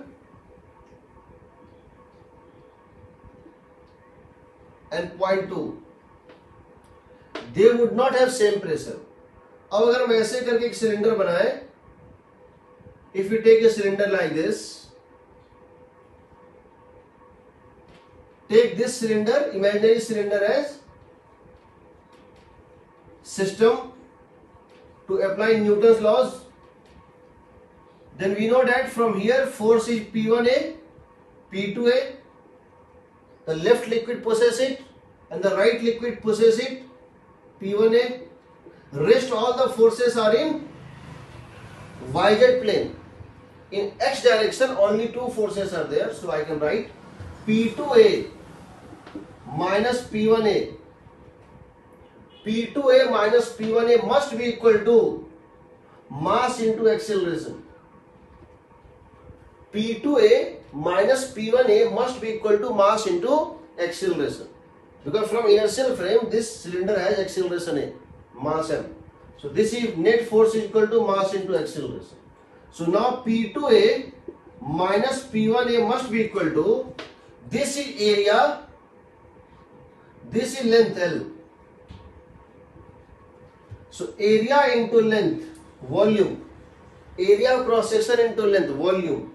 and point 2, they would not have same pressure. अब अगर हम ऐसे करके एक cylinder बनाए, if you take a cylinder like this, take this cylinder, imaginary cylinder as system to apply Newton's laws, then we know that from here force is P1A, P2A, the left liquid pushes it and the right liquid pushes it, P1A. Rest all the forces are in YZ plane. In X direction only 2 forces are there, so I can write P2A minus P1A. P2A minus P1A must be equal to mass into acceleration. P2A minus P1A must be equal to mass into acceleration. Because from inertial frame, this cylinder has acceleration A, mass M. So this is net force is equal to mass into acceleration. So now P2A minus P1A must be equal to, this is area, this is length L. So area into length, volume, area of cross section into length, volume,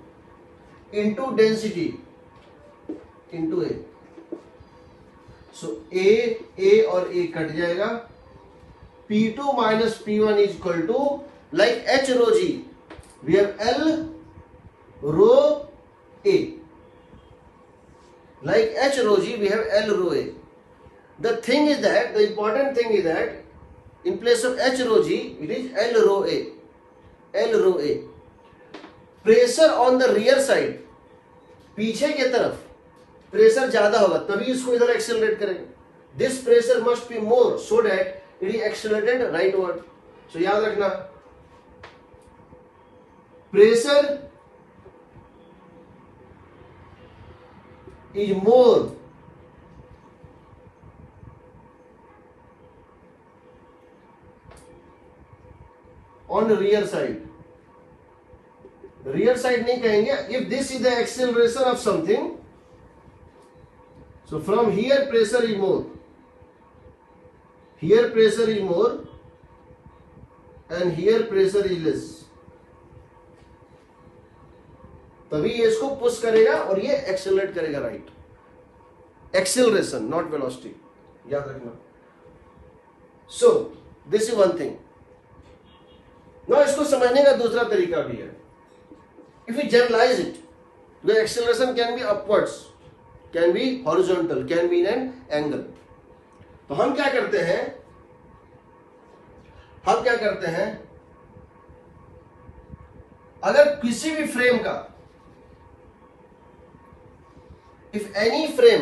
into density, into A. So A और A cut जाएगा. P2 minus P1 is equal to, like H rho G, we have L rho A. Like H rho G, we have L rho A. The thing is that, the important thing is that, in place of H rho G, it is L rho A. L rho A. Pressure on the rear side, पीछे की तरफ pressure ज्यादा होगा, तभी इसको इधर accelerate करेंगे. This pressure must be more so that it is accelerated rightward. So याद रखना, pressure is more on rear side. Rear side नहीं कहेंगे. If this is the acceleration of something, so from here pressure is more, here pressure is more and here pressure is less, तभी ये इसको push करेगा और ये accelerate करेगा. Right, acceleration not velocity, याद रखना. So this is one thing. ना इसको समझने का दूसरा तरीका भी है. If you generalise it, the acceleration can be upwards, can be horizontal, can be in an angle. तो हम क्या करते हैं, अगर किसी भी फ्रेम का, if any frame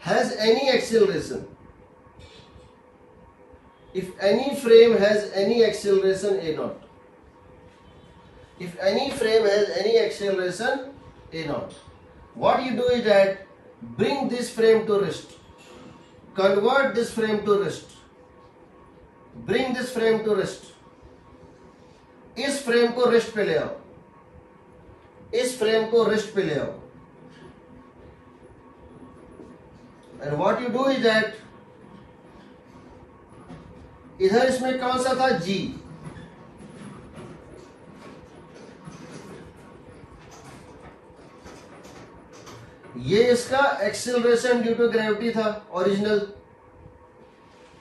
has any acceleration, if any frame has any acceleration A naught, if any frame has any acceleration A naught, what you do is that bring this frame to rest, convert this frame to rest, bring this frame to rest, इस frame को rest पे ले आओ, इस frame को rest पे ले आओ. and what you do is that इधर इसमें कौन सा था, G, ये इसका एक्सेलरेशन ड्यू टू ग्रेविटी था ओरिजिनल.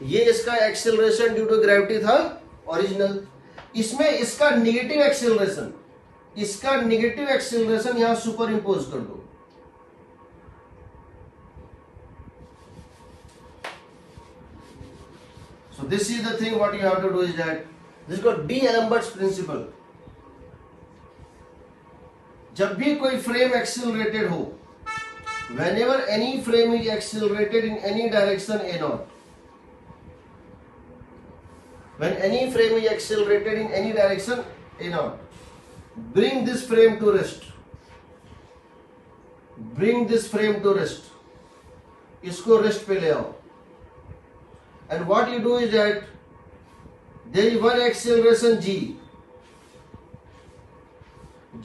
ये इसका एक्सेलरेशन ड्यू टू ग्रेविटी था ओरिजिनल, इसमें इसका निगेटिव एक्सेलरेशन, इसका निगेटिव एक्सेलरेशन यहां सुपर इंपोज कर दो। So this is the thing what you have to do is that this is called D'Alembert's principle. जब भी कोई फ्रेम एक्सेलरेटेड हो, whenever any frame is accelerated in any direction a naught, when any frame is accelerated in any direction a naught, bring this frame to rest, bring this frame to rest, इसको rest पे ले आओ। And what you do is that there is one acceleration g.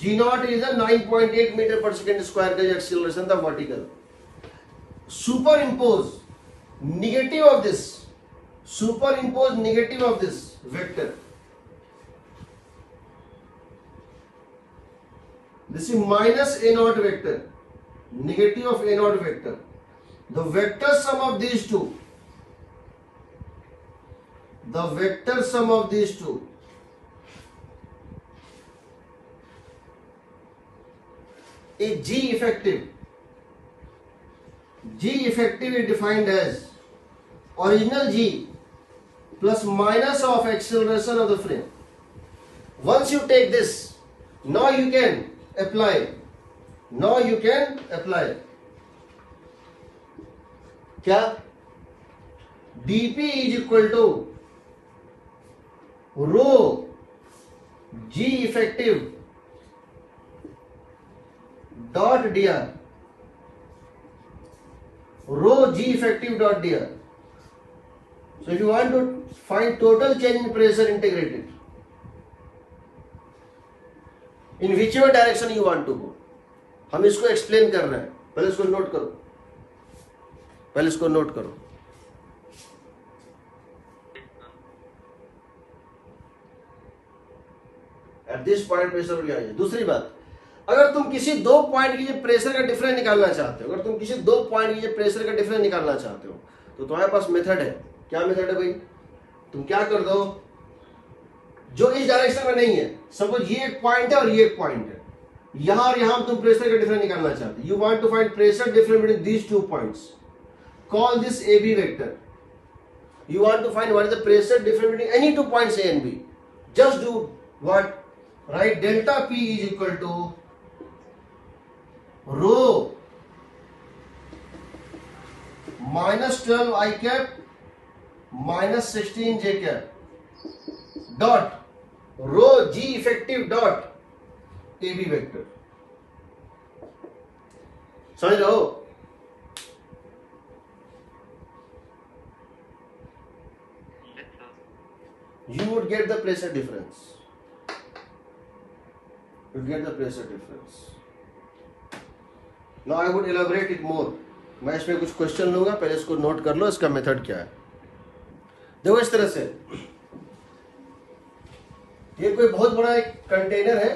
G naught is a 9.8 meter per second square का जो acceleration था vertical. Superimpose negative of this. Superimpose negative of this vector. This is minus a naught vector. Negative of a naught vector. The vector sum of these two. The vector sum of these two is G effective. G effective is defined as original G plus minus of acceleration of the frame. Once you take this, now you can apply. Now you can apply. क्या? dP is equal to rho G effective dot dr, rho G effective dot dr. So if you want to find total change in pressure integrated in whichever direction you want to go, हम इसको explain कर रहे हैं, पहले इसको note करो, पहले इसको नोट करो। एट दिस पॉइंट प्रेशर बढ़ जाएगी। दूसरी बात, अगर तुम किसी दो पॉइंट की प्रेशर का डिफरेंस निकालना चाहते हो, अगर तुम किसी दो पॉइंट की प्रेशर का डिफरेंस निकालना चाहते हो तो तुम्हारे पास मेथड है। क्या मेथड है भाई? तुम क्या कर दो, जो इस डायरेक्शन में नहीं है, सपोज ये एक पॉइंट है और ये एक पॉइंट है, यहां और यहां तुम प्रेशर का डिफरेंस निकालना चाहते हो। You want to find pressure difference between these two points, call this A B vector. You want to find what is the pressure difference between any two points A and B. Just do what, right delta P is equal to rho minus 12 I cap minus 16 J cap dot rho G effective dot A B vector. समझ रहे हो? You would get the pressure difference. You would get the pressure difference. Now I would elaborate it more. मैं इसमें कुछ question लूंगा, पहले इसको note कर लो, इसका मेथड क्या है। देखो इस तरह से, ये कोई बहुत बड़ा एक कंटेनर है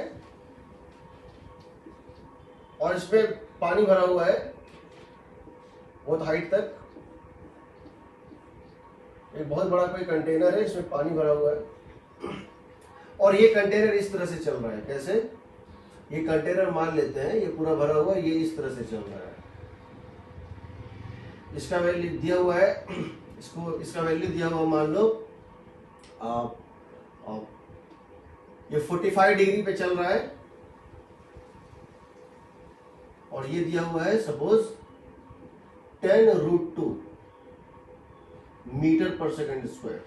और इसमें पानी भरा हुआ है बहुत हाइट तक। एक बहुत बड़ा कोई कंटेनर है, इसमें पानी भरा हुआ है और ये कंटेनर इस तरह से चल रहा है। कैसे? ये कंटेनर मान लेते हैं ये पूरा भरा हुआ है, ये इस तरह से चल रहा है। इसका वैल्यू दिया हुआ है, इसका वैल्यू दिया हुआ मान लो ये 45 डिग्री पे चल रहा है और ये दिया हुआ है सपोज 10√2 मीटर पर सेकंड स्क्वायर,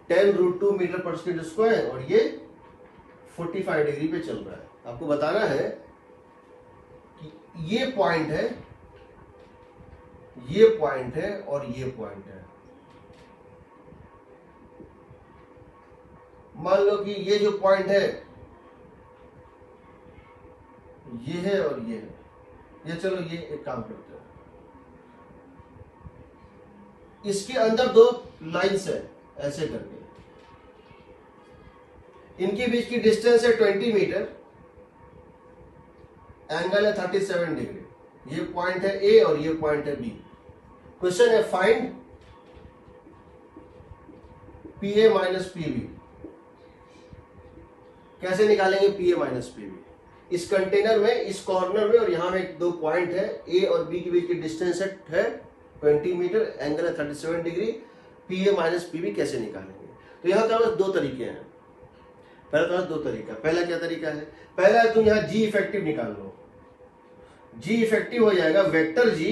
10√2 मीटर पर सेकंड स्क्वायर, और ये 45 डिग्री पे चल रहा है। आपको बताना है कि ये पॉइंट है, ये पॉइंट है और ये पॉइंट है। मान लो कि ये जो पॉइंट है ये है और ये है, ये चलो ये एक काम करते हैं, इसके अंदर दो लाइंस है ऐसे करके, इनके बीच की डिस्टेंस है 20 मीटर, एंगल है 37 डिग्री। ये पॉइंट है ए और ये पॉइंट है बी। क्वेश्चन है find P A minus P B. कैसे निकालेंगे P A minus P B? इस कंटेनर में, इस कॉर्नर में और यहां में दो पॉइंट है, ए और बी के बीच की डिस्टेंस है 20 मीटर, एंगल है 37 degree. P A minus P B कैसे निकालेंगे? तो यहां तो दो तरीके हैं। पहला तो दो तरीका, पहला क्या तरीका है? पहला है तुम यहां जी इफेक्टिव निकाल लो। जी इफेक्टिव हो जाएगा vector g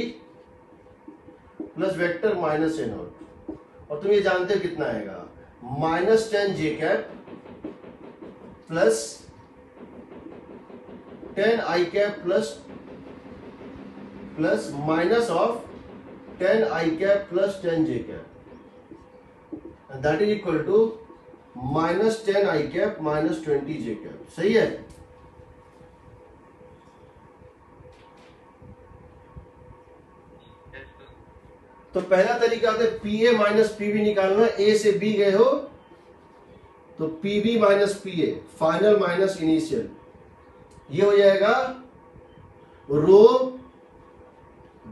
plus vector minus a naught, और तुम ये जानते हो कितना आएगा, -10 j cap plus 10 i cap plus minus of 10 i cap plus 10 j cap, that is equal to -10 i cap minus 20 j cap. सही है? तो पहला तरीका है P A minus P B निकालना। ए से बी गए हो तो P B minus P A, final minus initial, ये हो जाएगा रो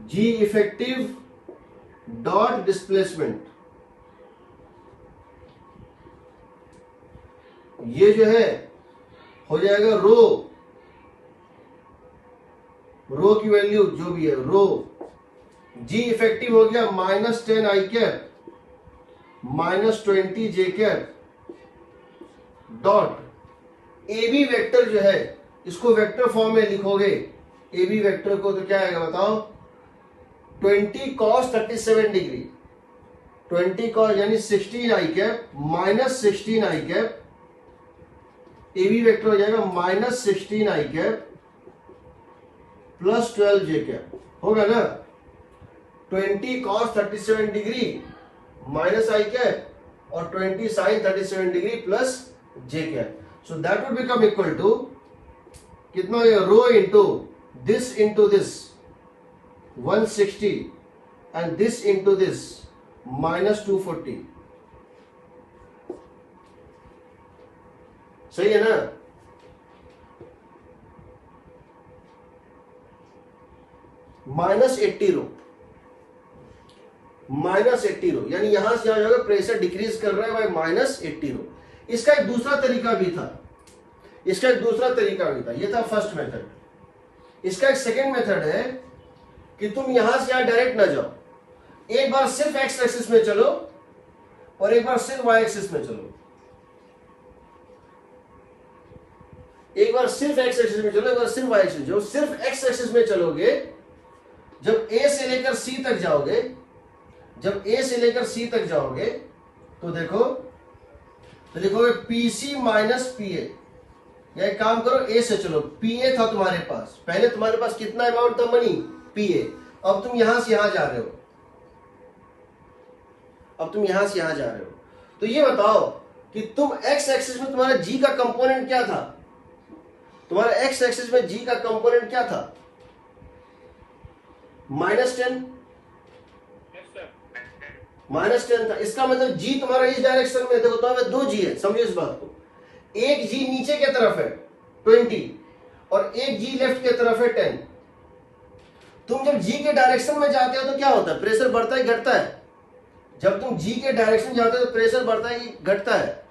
जी इफेक्टिव डॉट डिस्प्लेसमेंट। ये जो है हो जाएगा रो की वैल्यू जो भी है, रो जी इफेक्टिव हो गया -10 i cap minus 20 j cap dot A B vector जो है, इसको वेक्टर फॉर्म में लिखोगे ए बी वेक्टर को, तो क्या आएगा बताओ, 20 cos 37 डिग्री, 20 cos यानी 16 i cap minus 16 i cap, A B vector हो जाएगा -16 i cap plus 12 j cap, होगा ना। 20 cos 37 degree minus i cap और 20 sin 37 degree plus j cap, so that would become equal to कितना हो गया, row into this 160 and this into this -240। सही है ना? -80 रो, -80 रो, यानी यहां से यहां जाएगा, प्रेशर डिक्रीज कर रहा है बाय -80 रो। इसका एक दूसरा तरीका भी था, ये था फर्स्ट मेथड। इसका एक सेकेंड मेथड है कि तुम यहां से यहां डायरेक्ट ना जाओ, एक बार सिर्फ एक्स एक्सिस में चलो और एक बार सिर्फ वाई एक्सिस में चलो, एक बार सिर्फ एक्स एक्सिस में चलो, एक बार सिर्फ वाई एक्सिस में चलो। सिर्फ एक्स एक्सिस में चलोगे, जब ए से लेकर सी तक जाओगे, तो देखो, तो लिखोगे पीसी माइनस पीए, या एक काम करो, ए से चलो, पीए था तुम्हारे पास, पहले तुम्हारे पास कितना अमाउंट था मनी, पीए, अब तुम यहां से यहां जा रहे हो, तो ये बताओ कि तुम एक्स एक्सिस में तुम्हारा जी का कंपोनेंट क्या था, तुम्हारा एक्स एक्सिस में जी का कंपोनेंट क्या था, -10 था। इसका मतलब जी तुम्हारा इस डायरेक्शन में, देखो तुम्हारे दो जी है, समझो इस बात को, एक जी नीचे की तरफ है 20 और एक जी लेफ्ट की तरफ है 10। तुम जब जी के डायरेक्शन में जाते हो तो क्या होता है, प्रेशर बढ़ता है घटता है? जब तुम जी के डायरेक्शन जाते हो तो प्रेशर बढ़ता है कि घटता है?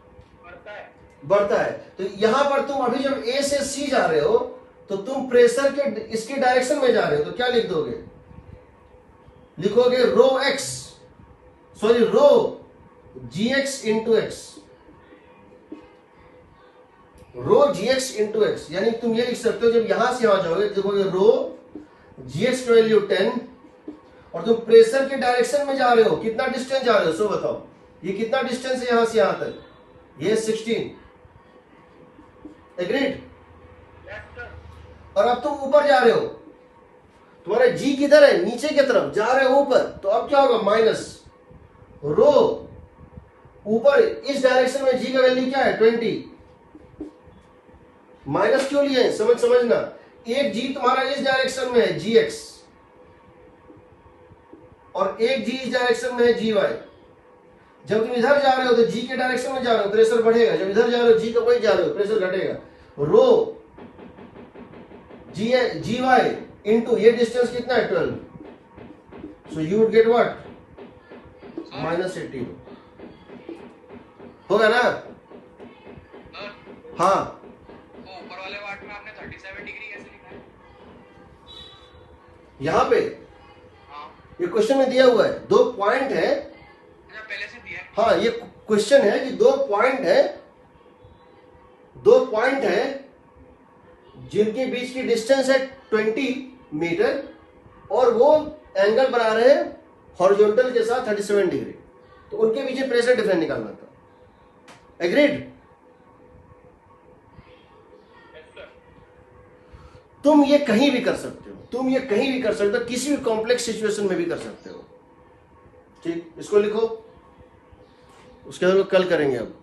बढ़ता है। तो यहां पर तुम अभी जब ए से सी जा रहे हो तो तुम प्रेशर के इसके डायरेक्शन में जा रहे हो, तो क्या लिख दोगे, लिखोगे रो जी एक्स इंटू एक्स, रो जी एक्स इंटू एक्स, यानी तुम ये लिख सकते हो, जब यहां से यहां जाओगे देखोगे रो जी एक्स की वैल्यू 10 और तुम प्रेशर के डायरेक्शन में जा रहे हो, कितना डिस्टेंस जा रहे हो, सो बताओ, ये कितना डिस्टेंस है यहां से यहां तक, ये 16, एग्रीड। और अब तुम ऊपर जा रहे हो, तुम्हारा जी किधर है, नीचे की तरफ जा रहे हो ऊपर, तो अब क्या होगा, माइनस रो ऊपर इस डायरेक्शन में जी का वैल्यू क्या है 20, माइनस क्यों लिए, समझना, एक जी तुम्हारा इस डायरेक्शन में है जी एक्स और एक जी इस डायरेक्शन में है जी वाई। जब तुम इधर जा रहे हो तो जी के डायरेक्शन में जा रहे हो, प्रेशर बढ़ेगा, जब इधर जा रहे हो जी का वही जा रहे हो, प्रेशर घटेगा। रो जी वाई इंटू ये डिस्टेंस कितना है 12, so you would get what, -80। होगा ना? सर हाँ, वो ऊपर वाले पार्ट में आपने 37 डिग्री कैसे लिखा है? यहाँ पे हाँ ये क्वेश्चन में दिया हुआ है, 2 पॉइंट है। अच्छा पहले से दिया है। हाँ, ये क्वेश्चन है कि 2 पॉइंट है, 2 पॉइंट है जिनके बीच की डिस्टेंस है 20 मीटर और वो एंगल बना रहे हैं हॉरिजॉन्टल के साथ 37 डिग्री, तो उनके पीछे प्रेशर डिफरेंस निकालना था। एग्रीड? तुम ये कहीं भी कर सकते हो, तुम ये कहीं भी कर सकते हो, किसी भी कॉम्प्लेक्स सिचुएशन में भी कर सकते हो। ठीक, इसको लिखो, उसके बाद कल करेंगे अब।